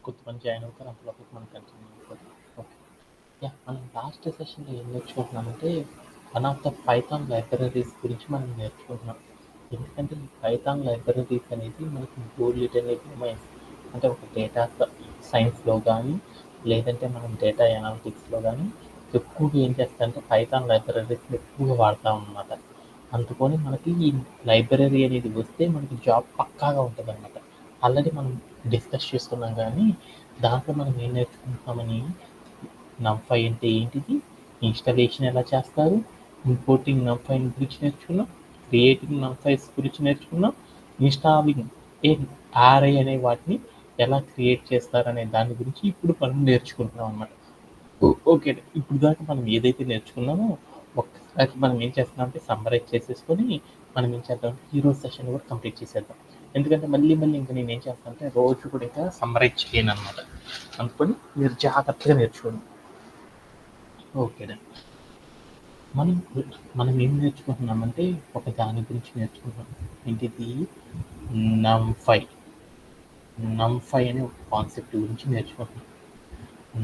కొంతమంది జాయిన్ అవుతారు, అంతలోపు మనం కంటిన్యూ అయిపోతాం. ఓకే. మనం లాస్ట్ సెషన్లో ఏం నేర్చుకుంటున్నామంటే one of the Python libraries గురించి మనం నేర్చుకుంటున్నాం. ఎందుకంటే ఈ పైథాన్ లైబ్రరీస్ అనేది మనకి బోల్డ్ డొమైన్స్, అంటే ఒక డేటా సైన్స్లో కానీ లేదంటే మనం డేటా ఎనాలిటిక్స్లో కానీ ఎక్కువగా ఏం చేస్తారంటే పైథాన్ లైబ్రరీస్ ఎక్కువగా వాడతాం అన్నమాట. అందుకని మనకి ఈ లైబ్రరీ అనేది వస్తే మనకి జాబ్ పక్కాగా ఉంటుంది అనమాట. ఆల్రెడీ మనం డిస్కస్ చేసుకున్నాం, కానీ దాంట్లో మనం ఏం నేర్చుకుంటామని NumPy అంటే ఏంటిది, ఇన్స్టాలేషన్ ఎలా చేస్తారు, ఇంపోర్టింగ్ NumPy గురించి నేర్చుకున్నాం, క్రియేటింగ్ NumPy గురించి నేర్చుకున్నాం, ఇన్స్టాలింగ్ ఏ ఆర్ఐ అనే వాటిని ఎలా క్రియేట్ చేస్తారనే దాని గురించి ఇప్పుడు మనం నేర్చుకుంటున్నాం అనమాట. ఓకే, ఇప్పుడు దాకా మనం ఏదైతే నేర్చుకున్నామో ఒక్కసారి మనం ఏం చేస్తున్నామంటే సమ్మరైజ్ చేసేసుకొని మనం ఏం చేద్దామంటే ఈరోజు సెషన్ కూడా కంప్లీట్ చేసేద్దాం. ఎందుకంటే మళ్ళీ ఇంకా నేను ఏం చేస్తానంటే రోజు కూడా ఇంకా సమ్మరైజ్ చేయను అనమాట. అనుకొని మీరు జాగ్రత్తగా నేర్చుకోండి. ఓకేనా. మనం ఏం నేర్చుకుంటున్నామంటే ఒక దాని గురించి నేర్చుకుంటున్నాం. ఏంటిది, NumPy అనే ఒక కాన్సెప్ట్ గురించి నేర్చుకుంటున్నాం.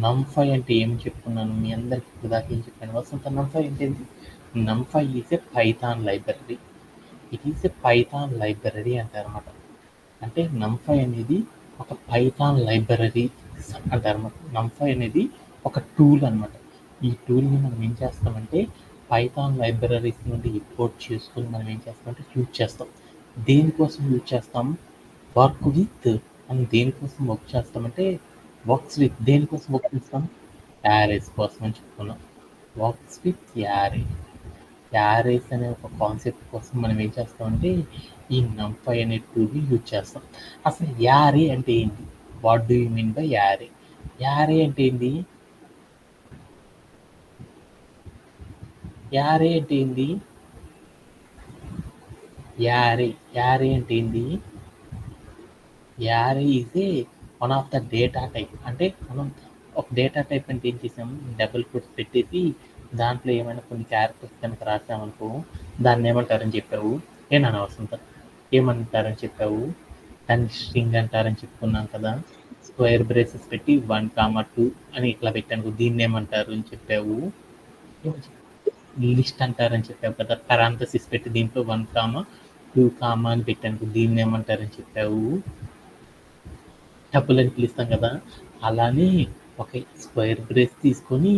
NumPy అంటే ఏం చెప్పుకున్నాను మీ అందరికి ఇప్పుడు దాకా ఏం చెప్పాను. వసంత, NumPy అంటే ఏంటి? NumPy is a Python library. It is a Python library అంటారన్నమాట. అంటే NumPy అనేది ఒక పైథాన్ లైబ్రరీ అంటారన్నమాట. NumPy అనేది ఒక టూల్ అనమాట. ఈ టూల్ని మనం ఏం చేస్తామంటే పైథాన్ లైబ్రరీస్ నుండి ఇంపోర్ట్ చేసుకొని మనం ఏం చేస్తామంటే యూజ్ చేస్తాం. దేనికోసం యూజ్ చేస్తాం? Work with. మనం దేనికోసం వర్క్ చేస్తామంటే దేనికోసం వర్క్ చేస్తాం? యారేస్ కోసం అని చెప్పుకున్నాం. వర్క్స్ విత్ యారేస్ అనే ఒక కాన్సెప్ట్ కోసం మనం ఏం చేస్తామంటే ఈ NumPy అనే టూల్ని యూజ్ చేస్తాం. అసలు యారే అంటే ఏంటి? What do you mean by array? Array అంటే ఏంటి? యారే అంటే ఏంటి? యారే అంటే ఏంటి? Array is a one of the data type. అంటే మనం ఒక డేటా టైప్ అంటే ఏం చేసాము, డబుల్ కోట్స్ పెట్టేసి దాంట్లో ఏమైనా కొన్ని క్యారెక్టర్స్ కనుక రాసామనుకో దాన్ని ఏమంటారని చెప్పావు? ఏనా వసంత, ఏమంటారని చెప్పావు? దాన్ని స్ట్రింగ్ అంటారని చెప్పుకున్నాం కదా. స్క్వేర్ బ్రేసెస్ పెట్టి 1, 2 అని ఇట్లా పెట్టాను, దీన్ని ఏమంటారు అని చెప్పావు? లిస్ట్ అంటారని చెప్పావు కదా. పారాంథసిస్ పెట్టి దీంట్లో 1, 2 అని పెట్టాను, దీన్ని ఏమంటారని చెప్పావు? టపుల్ అని పిలుస్తాం కదా. అలానే ఒక స్క్వేర్ బ్రేస్ తీసుకొని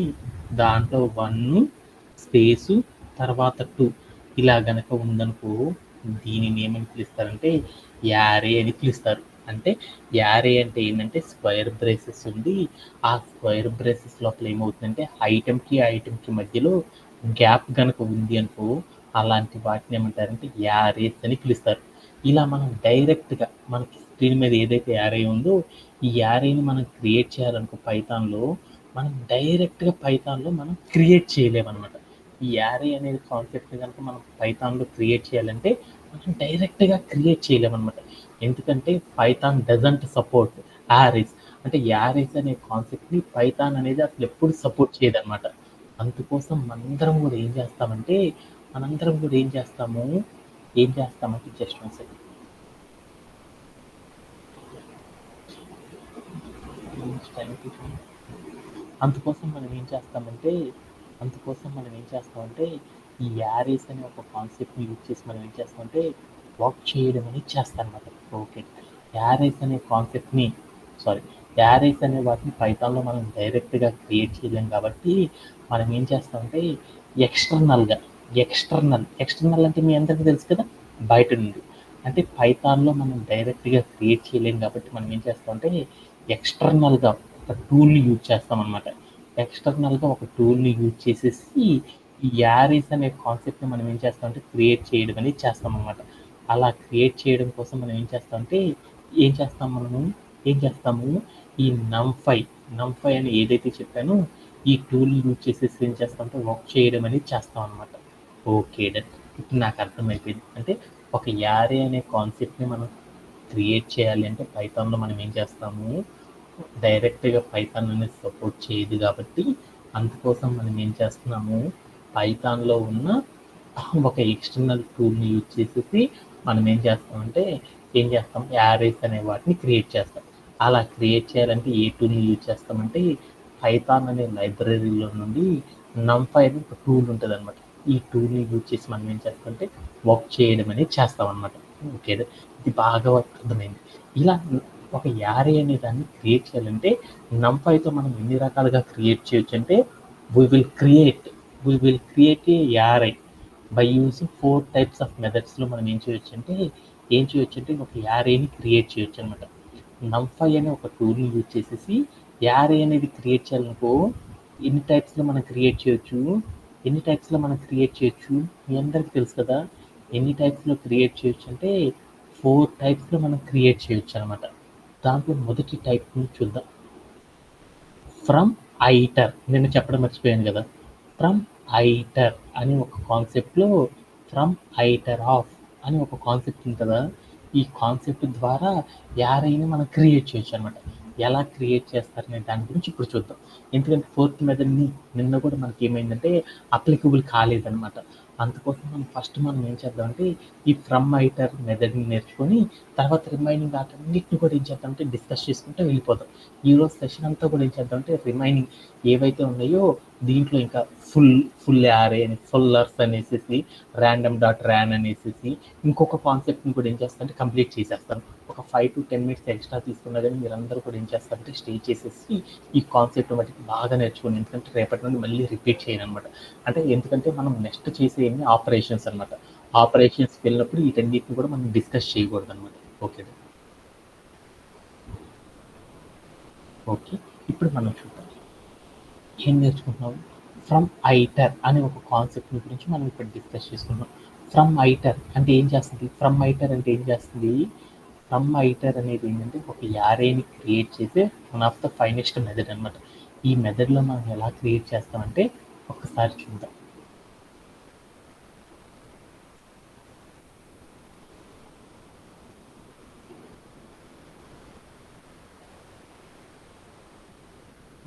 దాంట్లో 1 స్పేసు తర్వాత 2 ఇలా గనక ఉందనుకో దీనిని ఏమని పిలుస్తారంటే యారే అని పిలుస్తారు. అంటే యారే అంటే ఏంటంటే స్క్వేర్ బ్రేసెస్ ఉంది, ఆ స్క్వేర్ బ్రేసెస్ లోపల ఏమవుతుందంటే ఐటెంకి మధ్యలో గ్యాప్ కనుక ఉంది అనుకో అలాంటి వాటిని ఏమంటారంటే యారేస్ అని పిలుస్తారు. ఇలా మనం డైరెక్ట్గా మనకి స్క్రీన్ మీద ఏదైతే యారే ఉందో ఈ యారేని మనం క్రియేట్ చేయాలనుకో పైథాన్లో, మనం డైరెక్ట్గా పైథాన్లో మనం క్రియేట్ చేయలేమన్నమాట. ఈ యారే అనేది కాన్సెప్ట్ కనుక మనం పైథాన్లో క్రియేట్ చేయాలంటే మనం డైరెక్ట్గా క్రియేట్ చేయలేమన్నమాట. ఎందుకంటే పైథాన్ డజంట్ సపోర్ట్ యారేస్. అంటే యారేస్ అనే కాన్సెప్ట్ని పైథాన్ అనేది అసలు ఎప్పుడు సపోర్ట్ చేయదన్నమాట. అందుకోసం మనందరం కూడా ఏం చేస్తామంటే జస్ట్ వన్ సెకండ్. అందుకోసం మనం ఏం చేస్తామంటే ఈ యారేస్ అనే ఒక కాన్సెప్ట్ని యూజ్ చేసి మనం ఏం చేస్తామంటే వర్క్ చేయడం అనేది చేస్తాం అన్నమాట. ఓకే, యారేస్ అనే వాటిని పైథాన్లో మనం డైరెక్ట్గా క్రియేట్ చేయలేం కాబట్టి మనం ఏం చేస్తామంటే ఎక్స్టర్నల్ అంటే మీ అందరికీ తెలుసు కదా, బయట నుండి. అంటే పైథాన్లో మనం డైరెక్ట్గా క్రియేట్ చేయలేం కాబట్టి మనం ఏం చేస్తామంటే ఎక్స్టర్నల్గా ఒక టూల్ని యూజ్ చేస్తామన్నమాట. ఎక్స్టర్నల్గా ఒక టూల్ని యూజ్ చేసేసి ఈ యారేస్ అనే కాన్సెప్ట్ని మనం ఏం చేస్తామంటే క్రియేట్ చేయడం అనేది చేస్తామన్నమాట. అలా క్రియేట్ చేయడం కోసం మనం ఏం చేస్తాము ఈ NumPy అని ఏదైతే చెప్పానో ఈ టూల్ యూజ్ చేసేసి ఏం చేస్తామంటే వర్క్ చేయడం అనేది చేస్తాం అనమాట. ఓకే, ఇప్పుడు నాకు అర్థమైపోయింది. అంటే ఒక యారే అనే కాన్సెప్ట్ని మనం క్రియేట్ చేయాలి అంటే పైథాన్లో మనం ఏం చేస్తాము, డైరెక్ట్గా పైథాన్ అనేది సపోర్ట్ చేయదు కాబట్టి అందుకోసం మనం ఏం చేస్తున్నాము, పైథాన్లో ఉన్న ఒక ఎక్స్టర్నల్ టూల్ని యూజ్ చేసేసి మనం ఏం చేస్తాం యారేస్ అనే వాటిని క్రియేట్ చేస్తాం. అలా క్రియేట్ చేయాలంటే ఏ టూల్ని యూజ్ చేస్తామంటే పైథాన్ అనే లైబ్రరీలో నుండి నంపై అని ఒక టూల్ ఉంటుంది అనమాట. ఈ టూల్ని యూజ్ చేసి మనం ఏం చేస్తామంటే వర్క్ చేయడం అనేది చేస్తాం అనమాట. ఓకే, ఇది బాగా అర్థమైంది. ఇలా ఒక యారే అనే దాన్ని క్రియేట్ చేయాలంటే నంపైతో మనం ఎన్ని రకాలుగా క్రియేట్ చేయొచ్చు అంటే we will create a array by using 4 types of మెథడ్స్లో మనం ఏం చేయొచ్చు అంటే ఒక యారేని క్రియేట్ చేయొచ్చు అనమాట. నంఫై అనే ఒక టూల్ని యూజ్ చేసేసి యారే అనేది క్రియేట్ చేయాలనుకో ఎన్ని టైప్స్లో మనం క్రియేట్ చేయొచ్చు మీ అందరికీ తెలుసు కదా. ఎన్ని టైప్స్లో క్రియేట్ చేయొచ్చు అంటే 4 టైప్స్లో మనం క్రియేట్ చేయొచ్చు అనమాట. దాంట్లో మొదటి టైప్ని చూద్దాం. ఫ్రమ్ ఐటర్ నేను చెప్పడం మర్చిపోయాను కదా. ఫ్రమ్ ఐటర్ అని ఒక కాన్సెప్ట్లో ఫ్రమ్ ఐటర్ ఆఫ్ అని ఒక కాన్సెప్ట్ ఉంది కదా. ఈ కాన్సెప్ట్ ద్వారా యారైనా మనం క్రియేట్ చేయొచ్చు అనమాట. ఎలా క్రియేట్ చేస్తారనే దాని గురించి ఇప్పుడు చూద్దాం. ఎందుకంటే ఫోర్త్ మెథడ్ని నిన్న కూడా మనకి ఏమైందంటే అప్లికబుల్ కాలేదనమాట. అందుకోసం మనం ఏం చేద్దామంటే ఈ ఫ్రమ్ ఐటర్ మెథడ్ని నేర్చుకొని తర్వాత రిమైనింగ్ వాటన్నిటిని కూడా ఏం చేద్దామంటే డిస్కస్ చేసుకుంటూ వెళ్ళిపోతాం. ఈరోజు సెషన్ అంతా కూడా ఏం చేద్దామంటే రిమైనింగ్ ఏవైతే ఉన్నాయో దీంట్లో ఇంకా ఫుల్ యారే అని ఫుల్లర్స్ అనేసి ర్యాండమ్ డాట్ ర్యాన్ అనేసి ఇంకొక కాన్సెప్ట్ని కూడా ఏం చేస్తానంటే కంప్లీట్ చేసేస్తాను. ఒక 5 to 10 minutes ఎక్స్ట్రా తీసుకున్నా కానీ మీరందరూ కూడా ఏం చేస్తారంటే స్టే చేసేసి ఈ కాన్సెప్ట్ మటుకు బాగా నేర్చుకోండి. ఎందుకంటే రేపటి నుండి మళ్ళీ రిపీట్ చేయను అనమాట. ఎందుకంటే మనం నెక్స్ట్ చేసేవి ఆపరేషన్స్ అనమాట. ఆపరేషన్స్కి వెళ్ళినప్పుడు వీటన్నిటిని కూడా మనం డిస్కస్ చేయకూడదు అనమాట. ఓకే, ఇప్పుడు మనం చూద్దాం ఏం నేర్చుకుంటున్నాం. ఫ్రమ్ ఐటర్ అనే ఒక కాన్సెప్ట్ గురించి మనం ఇప్పుడు డిస్కస్ చేసుకుంటాం. ఫ్రమ్ ఐటర్ అంటే ఏం చేస్తుంది ఫ్రమ్ ఐటర్ అనేది ఏంటంటే ఒక యారేని క్రియేట్ చేసే one of the finest method అనమాట. ఈ మెథడ్లో మనం ఎలా క్రియేట్ చేస్తామంటే ఒక్కసారి చూద్దాం.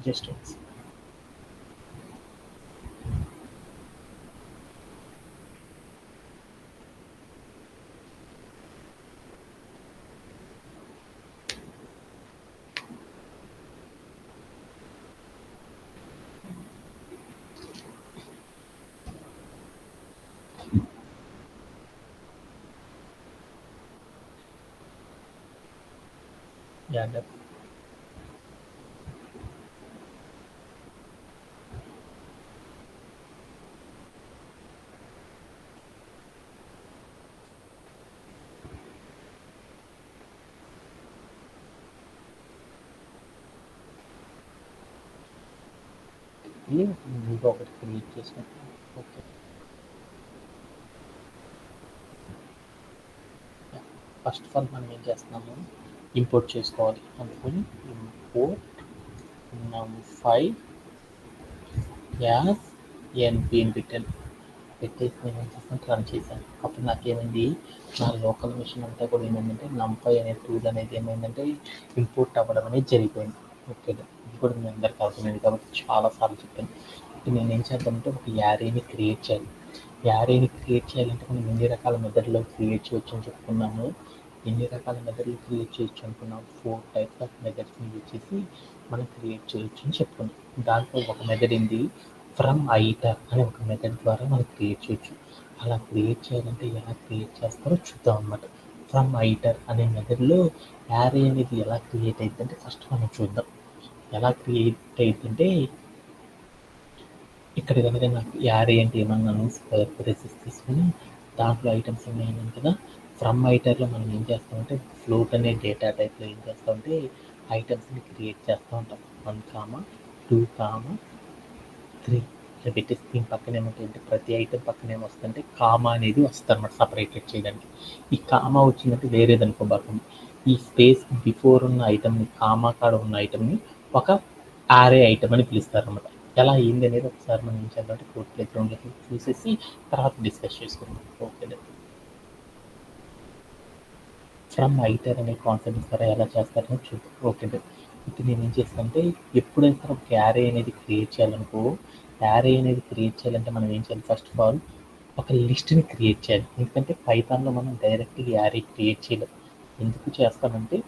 జస్ట్ యాడ్ ఇంకా ఒకటి క్రియేట్ చేసినట్టు. ఓకే, ఫస్ట్ ఆఫ్ ఆల్ మనం ఏం చేస్తున్నాము ఇంపోర్ట్ చేసుకోవాలి. అందుకని ఇంపోర్ట్ num5 యాజ్ ఎన్పి అని పెట్టేసి నేను ఏం చేస్తాను రన్ చేశాను. అప్పుడు నాకేమైంది నా లోకల్ మిషన్ అంతా కూడా ఏమైందంటే num5 అనే టూల్ అనేది ఏమైందంటే ఇంపోర్ట్ అవ్వడం అనేది జరిగిపోయింది. ఓకే, ఇది కూడా మీ అందరికీ అర్థమైంది కాబట్టి చాలాసార్లు చెప్పాను. ఇప్పుడు నేను ఏం చేద్దామంటే ఒక యారేని క్రియేట్ చేయాలి. యారేని క్రియేట్ చేయాలంటే మనం ఎన్ని రకాల మెథడ్లో క్రియేట్ చేయొచ్చు అని చెప్పుకున్నాము. ఎన్ని రకాల మెథడ్లు క్రియేట్ చేయొచ్చు అనుకున్నాం. 4 టైప్స్ ఆఫ్ మెథడ్స్ని యూజ్ చేసి మనం క్రియేట్ చేయొచ్చు అని చెప్పుకున్నాం. దాంట్లో ఒక మెథడ్ ఏంటి, ఫ్రమ్ ఐటర్ అనే ఒక మెథడ్ ద్వారా మనం క్రియేట్ చేయొచ్చు. అలా క్రియేట్ చేయాలంటే ఎలా క్రియేట్ చేస్తారో చూద్దాం అనమాట. ఫ్రమ్ ఐటర్ అనే మెథడ్లో యారే అనేది ఎలా క్రియేట్ అవుతుందంటే ఫస్ట్ మనం చూద్దాం. ఎలా క్రియేట్ అవుతుందంటే ఇక్కడ కనుక నాకు యారే అంటే ఏమన్నాను స్క్వేర్ బ్రేసెస్ తీసుకుని దాంట్లో ఐటమ్స్ ఉన్నాయన్నాను కదా. ఫ్రమ్ ఐటర్లో మనం ఏం చేస్తామంటే ఫ్లోట్ అనే డేటా టైప్లో ఏం చేస్తామంటే ఐటమ్స్ని క్రియేట్ చేస్తూ ఉంటాం. 1, 2, 3 ఇలా పెట్టేసి దీని పక్కన ఏమంటే ప్రతి ఐటమ్ పక్కన ఏమొస్తుందంటే కామా అనేది వస్తుంది అనమాట సపరేటెడ్ చేయడానికి. ఈ కామా వచ్చిందంటే వేరేదనుకో భాగం ఈ స్పేస్ బిఫోర్ ఉన్న ఐటమ్ని కామా కాడ ఉన్న ఐటమ్ని ఒక ఆరే ఐటమ్ అని పిలుస్తారు అనమాట. ఎలా అయింది అనేది ఒకసారి మనం ఏం చేద్దామంటే కోడ్ ప్లే గ్రౌండ్లోకి చూసేసి తర్వాత డిస్కస్ చేసుకుందాం. ఓకే, ఫ్రమ్ ఐటర్ అనే కాన్సెప్ట్ ద్వారా ఎలా చేస్తారని చూద్దాం. ఓకే, ఇప్పుడు నేను ఏం చేస్తానంటే ఎప్పుడైతే ఒక యారే అనేది క్రియేట్ చేయాలనుకో యారే అనేది క్రియేట్ చేయాలంటే మనం ఏం చేయాలి, ఫస్ట్ ఆఫ్ ఆల్ ఒక లిస్ట్ని క్రియేట్ చేయాలి. ఎందుకంటే పైథాన్లో మనం డైరెక్ట్గా యారే క్రియేట్ చేయలేం. ఎందుకు చేస్తామంటే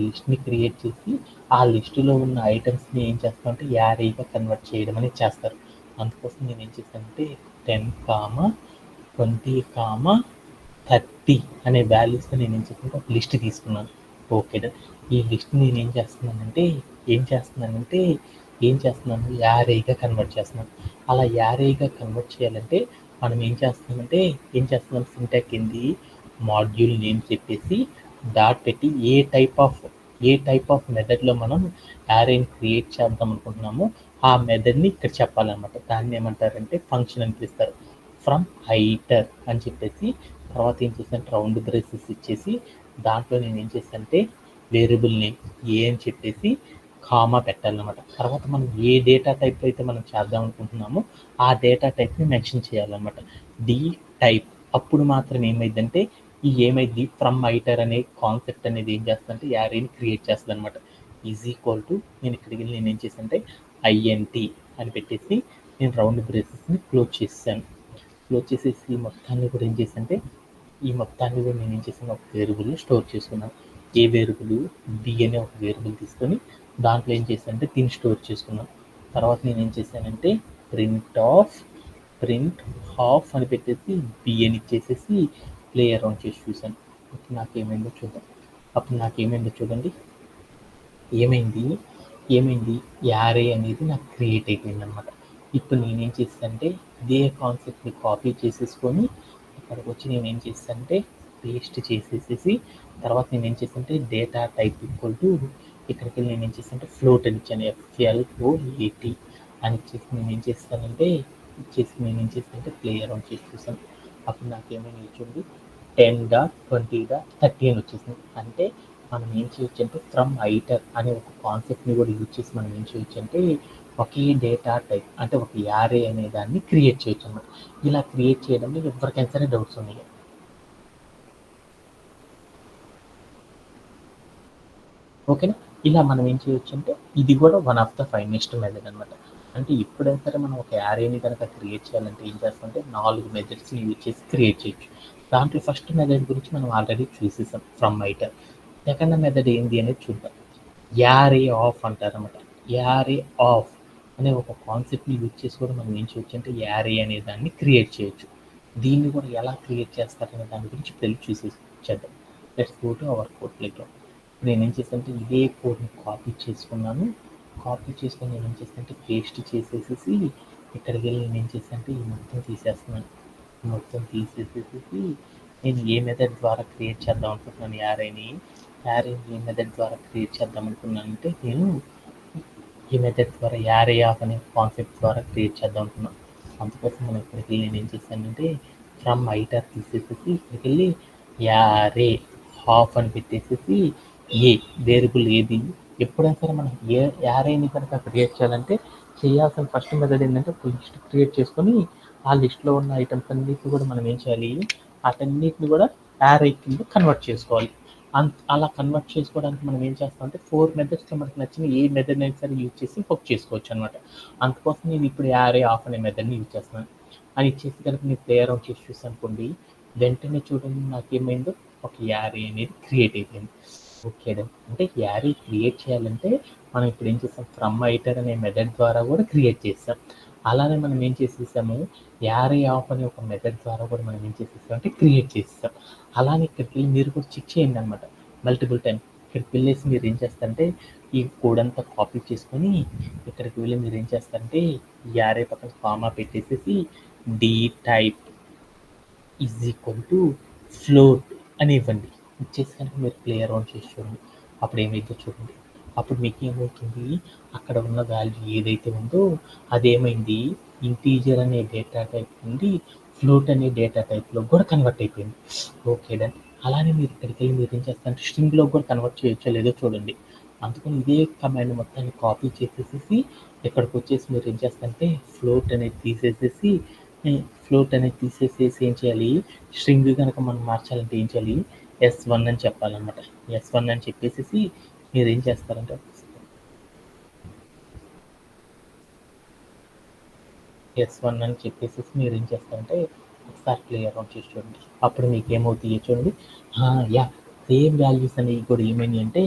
లిస్ట్‌ని క్రియేట్ చేసి, ఆ లిస్ట్‌లో ఉన్న ఐటెమ్స్‌ని ఏం చేస్తామంటే యారేగా కన్వర్ట్ చేయడం అనేది చేస్తారు. అందుకోసం నేనేం చేశానంటే 10, 20, 30 అనే వాల్యూస్‌తో నేనేం చేశానంటే ఒక లిస్ట్ తీసుకున్నాను. Okay done. ఈ లిస్ట్‌ని నేనేం చేస్తున్నానంటే, ఏం చేస్తున్నానంటే, ఏం చేస్తున్నాను యారేగా కన్వర్ట్ చేస్తున్నాను. అలా యారేగా కన్వర్ట్ చేయాలంటే మనం ఏం చేస్తున్నాం సింటాక్స్ ఏంది మాడ్యూల్ నేమ్ చెప్పేసి డాట్ పెట్టి ఏ టైప్ ఆఫ్ మెథడ్‌లో మనం యారేని క్రియేట్ చేద్దాం అనుకుంటున్నామో ఆ మెథడ్‌ని ఇక్కడ చెప్పాలనమాట. దాన్ని ఏమంటారంటే ఫంక్షన్ అని పిలుస్తారు. ఫ్రమ్ ఐటర్ అని చెప్పేసి తర్వాత ఏం చేశానంటే రౌండ్ బ్రేసెస్ ఇచ్చేసి దాంట్లో నేను ఏం చేశానంటే వేరియబుల్ నేమ్ ఏ అని చెప్పేసి కామా పెట్టాలన్నమాట. తర్వాత మనం ఏ డేటా టైప్ అయితే మనం చేద్దాం అనుకుంటున్నామో ఆ డేటా టైప్ని మెన్షన్ చేయాలన్నమాట. డి టైప్ అప్పుడు మాత్రం ఏమైందంటే ఏమైంది ఫ్రమ్ ఐటర్ అనే కాన్సెప్ట్ అనేది ఏం చేస్తుందంటే యారేని క్రియేట్ చేస్తుంది అనమాట. ఈజ్ ఈక్వల్ టు నేను ఇక్కడికి వెళ్ళి నేను ఏం చేశానంటే ఐఎన్టీ అని పెట్టేసి నేను రౌండ్ బ్రేసెస్ని క్లోజ్ చేసాను. క్లోజ్ చేసేసి మొత్తాన్ని కూడా ఏం చేశానంటే ఈ మొత్తాన్ని కూడా నేను ఏం చేశాను ఒక వేరియబుల్ని స్టోర్ చేసుకున్నాను. ఏ వేరియబుల్ డి అనే ఒక వేరియబుల్ తీసుకొని దాంట్లో ఏం చేశానంటే దీన్ని స్టోర్ చేసుకున్నాను. తర్వాత నేను ఏం చేశానంటే ప్రింట్ హాఫ్ అని పెట్టేసి బి అని ఇచ్చేసేసి ప్లే అరౌండ్ చేసి చూశాను. అప్పుడు నాకేమైందో చూడండి. ఏమైంది ఏమైంది యారే అనేది నాకు క్రియేట్ అయిపోయింది అనమాట. ఇప్పుడు నేనేం చేస్తానంటే ఇదే కాన్సెప్ట్ని కాపీ చేసేసుకొని ఇక్కడికి వచ్చి నేనేం చేస్తానంటే పేస్ట్ చేసేసేసి తర్వాత నేనేం చేస్తానంటే డేటా టైప్ ఈక్వల్ టు ఇక్కడికి వెళ్ళి నేనేం చేస్తానంటే ఫ్లోట్ అని ఇచ్చాను FLOAT అని ఇచ్చేసి నేనేం చేస్తానంటే ప్లే అరౌండ్ చేసి చూసాను. అప్పుడు నాకేమైనా చూడండి 10.20.30 అని వచ్చేసింది. అంటే మనం ఏం చేయొచ్చు అంటే ఫ్రమ్ ఐటర్ అనే ఒక కాన్సెప్ట్ని కూడా యూజ్ చేసి మనం ఏం చేయొచ్చు అంటే ఒకే డేటా టైప్ అంటే ఒక యారే అనే దాన్ని క్రియేట్ చేయొచ్చు అన్నమాట. ఇలా క్రియేట్ చేయడంలో ఎవరికైనా సరే డౌట్స్ ఉన్నాయి. ఓకేనా. ఇలా మనం ఏం చేయొచ్చు అంటే ఇది కూడా one of the finest method అనమాట. అంటే ఎప్పుడైనా సరే మనం ఒక యారేని కనుక క్రియేట్ చేయాలంటే ఏం చేస్తామంటే 4 మెథడ్స్ని యూజ్ చేసి క్రియేట్ చేయొచ్చు. దాంట్లో ఫస్ట్ మెథడ్ గురించి మనం ఆల్రెడీ చూసేసాం ఫ్రమ్ ఐటర్. సెకండ్ మెథడ్ ఏంటి అనేది చూద్దాం. యారే ఆఫ్ అంటారనమాట. యారే ఆఫ్ అనే ఒక కాన్సెప్ట్ని యూజ్ చేసి కూడా మనం ఏం చేయొచ్చు అంటే యారే అనే దాన్ని క్రియేట్ చేయొచ్చు. దీన్ని కూడా ఎలా క్రియేట్ చేస్తారనే దాని గురించి ఇప్పుడు చూసేద్దాం. Let's go to our code playground. నేనేం చేస్తానంటే ఇదే కోడ్ని కాపీ చేసుకున్నాను. కాపీ చేసుకొని నేనేం చేస్తానంటే పేస్ట్ చేసేసేసి ఇక్కడికి వెళ్ళి నేనేం చేస్తానంటే ఈ మొత్తం తీసేస్తున్నాను. మొత్తం తీసేసేసి నేను ఏ మెథడ్ ద్వారా క్రియేట్ చేద్దాం అనుకుంటున్నాను యారేని ఏ మెథడ్ ద్వారా క్రియేట్ చేద్దాం అనుకున్నానంటే నేను ఈ మెథడ్ ద్వారా యారే ఆఫ్ అనే కాన్సెప్ట్ ద్వారా క్రియేట్ చేద్దాం అనుకున్నాను. అందుకోసం మనం ఇక్కడికి వెళ్ళి నేను ఏం చేశానంటే ఫ్రమ్ ఐటర్ తీసేసేసి ఇక్కడికి వెళ్ళి యారే హాఫ్ అని పెట్టేసేసి ఏ వేరియబుల్ ఏది ఎప్పుడైనా సరే మనం ఏ యారేని కనుక క్రియేట్ చేయాలంటే చేయాల్సిన ఫస్ట్ మెథడ్ ఏంటంటే ఒక లిస్ట్ క్రియేట్ చేసుకొని ఆ లిస్ట్లో ఉన్న ఐటమ్స్ అన్నిటిని కూడా మనం ఏం చేయాలి వాటన్నిటిని కూడా యారే కింద కన్వర్ట్ చేసుకోవాలి. అలా కన్వర్ట్ చేసుకోవడానికి మనం ఏం చేస్తామంటే 4 మెథడ్స్లో మనకు నచ్చిన ఏ మెథడ్ అయినా సరే యూజ్ చేసి హుక్ చేసుకోవచ్చు అనమాట. అందుకోసం నేను ఇప్పుడు యారే ఆఫ్ అనే మెథడ్ని యూజ్ చేస్తున్నాను. అని ఇచ్చేసి కనుక నేను ప్లే అరౌండ్ చేసి చూసాను అనుకోండి, వెంటనే చూడండి నాకేమైందో ఒక యారే అనేది క్రియేట్ అయిపోయింది. Okay done. అంటే యారీ క్రియేట్ చేయాలంటే మనం ఇప్పుడు ఏం చేస్తాం ఫ్రమ్ ఐటర్ అనే మెథడ్ ద్వారా కూడా క్రియేట్ చేస్తాం. అలానే మనం ఏం చేసేసాము యారీ ఆఫ్ అనే ఒక మెథడ్ ద్వారా కూడా మనం ఏం చేసేసాం అంటే క్రియేట్ చేసేసాం. అలానే ఇక్కడికి వెళ్ళి మీరు కూడా చెక్ చేయండి అనమాట మల్టిపుల్ టైం. ఇక్కడికి వెళ్ళేసి మీరు ఏం చేస్తారంటే ఈ కోడ్ అంతా కాపీ చేసుకొని ఇక్కడికి వెళ్ళి మీరు ఏం చేస్తారంటే యారే పక్కన కామా పెట్టేసేసి dtype is equal to float అని ఇవ్వండి. ఇచ్చేసి కనుక మీరు ప్లే అరౌండ్ చేసి చూడండి. అప్పుడు ఏమైందో చూడండి. అప్పుడు మీకు ఏమవుతుంది అక్కడ ఉన్న వాల్యూ ఏదైతే ఉందో అదేమైంది ఇంటీజర్ అనే డేటా టైప్ నుండి ఫ్లోట్ అనే డేటా టైప్లో కూడా కన్వర్ట్ అయిపోయింది. Okay done. అలానే మీరు ఇక్కడికి వెళ్ళి మీరు ఏం చేస్తారంటే స్ట్రింగ్లో కూడా కన్వర్ట్ చేయొచ్చో లేదో చూడండి. అందుకని ఇదే కమాండ్ మొత్తాన్ని కాపీ చేసేసేసి ఇక్కడికి వచ్చేసి మీరు ఏం చేస్తారంటే ఫ్లోట్ అనేది తీసేసేసి ఏం చేయాలి స్ట్రింగ్ కనుక మనం మార్చాలంటే ఏం చేయాలి S1 అని చెప్పాలన్నమాట. S1 అని చెప్పేసి మీరు ఏం చేస్తారంటే S1 అని చెప్పేసి మీరు ఏం చేస్తారంటే ఒకసారి ప్లే అరౌండ్ చేసి చూడండి. అప్పుడు మీకు ఏమవుతాయో చూడండి. యా సేమ్ వాల్యూస్ అనేవి కూడా ఏమైనాయి అంటే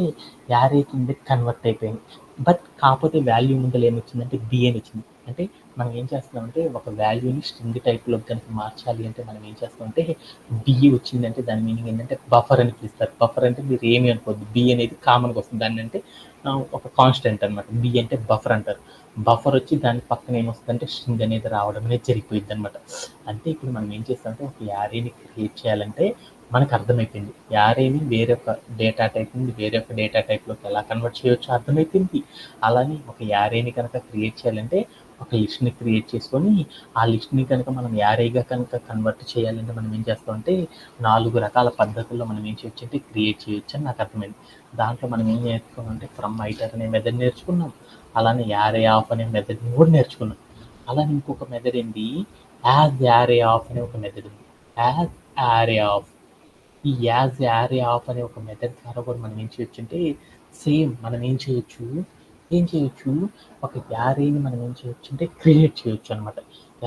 యారే కింద కన్వర్ట్ అయిపోయింది. బట్ కాకపోతే వాల్యూ ముందర ఏమొచ్చిందంటే బి అని వచ్చింది. అంటే మనం ఏం చేస్తున్నామంటే ఒక వాల్యూని స్ట్రింగ్ టైప్లో కనుక మార్చాలి అంటే మనం ఏం చేస్తామంటే బి వచ్చిందంటే దాని మీనింగ్ ఏంటంటే బఫర్ అని పిలుస్తారు. బఫర్ అంటే మీరు ఏమి అనుకోవద్దు, బి అనేది కామన్గా వస్తుంది. దాన్ని అంటే ఒక కాన్స్టెంట్ అనమాట. బి అంటే బఫర్ అంటారు. బఫర్ వచ్చి దాని పక్కన ఏమొస్తుందంటే స్ట్రింగ్ అనేది రావడం అనేది జరిగిపోయింది అనమాట. అంటే ఇప్పుడు మనం ఏం చేస్తామంటే ఒక యారేని క్రియేట్ చేయాలంటే మనకు అర్థమైపోయింది. యారేని వేరే ఒక డేటా టైప్ నుండి వేరే ఒక డేటా టైప్లోకి ఎలా కన్వర్ట్ చేయొచ్చో అర్థమైపోయింది. అలానే ఒక యారేని కనుక క్రియేట్ చేయాలంటే ఒక లిస్ట్ని క్రియేట్ చేసుకొని ఆ లిస్ట్ని కనుక మనం యారేగా కనుక కన్వర్ట్ చేయాలంటే మనం ఏం చేస్తామంటే 4 రకాల పద్ధతుల్లో మనం ఏం చేయొచ్చు అంటే క్రియేట్ చేయొచ్చు అని నాకు అర్థమైంది. దాంట్లో మనం ఏం నేర్చుకున్నాం అంటే ఫ్రమ్ ఐటర్ అనే మెథడ్ నేర్చుకున్నాం. అలానే యారే ఆఫ్ అనే మెథడ్ని కూడా నేర్చుకున్నాం. అలానే ఇంకొక మెథడ్ ఏంటి, యాజ్ యారే ఆఫ్ అనే ఒక మెథడ్ ఉంది. యాజ్ యారే ఆఫ్ ఈ యాజ్ యారే ఆఫ్ అనే ఒక మెథడ్ ద్వారా కూడా మనం ఏం చేయొచ్చు అంటే సేమ్ మనం ఏం చేయొచ్చు ఒక యారేని మనం ఏం చేయొచ్చు అంటే క్రియేట్ చేయొచ్చు అనమాట.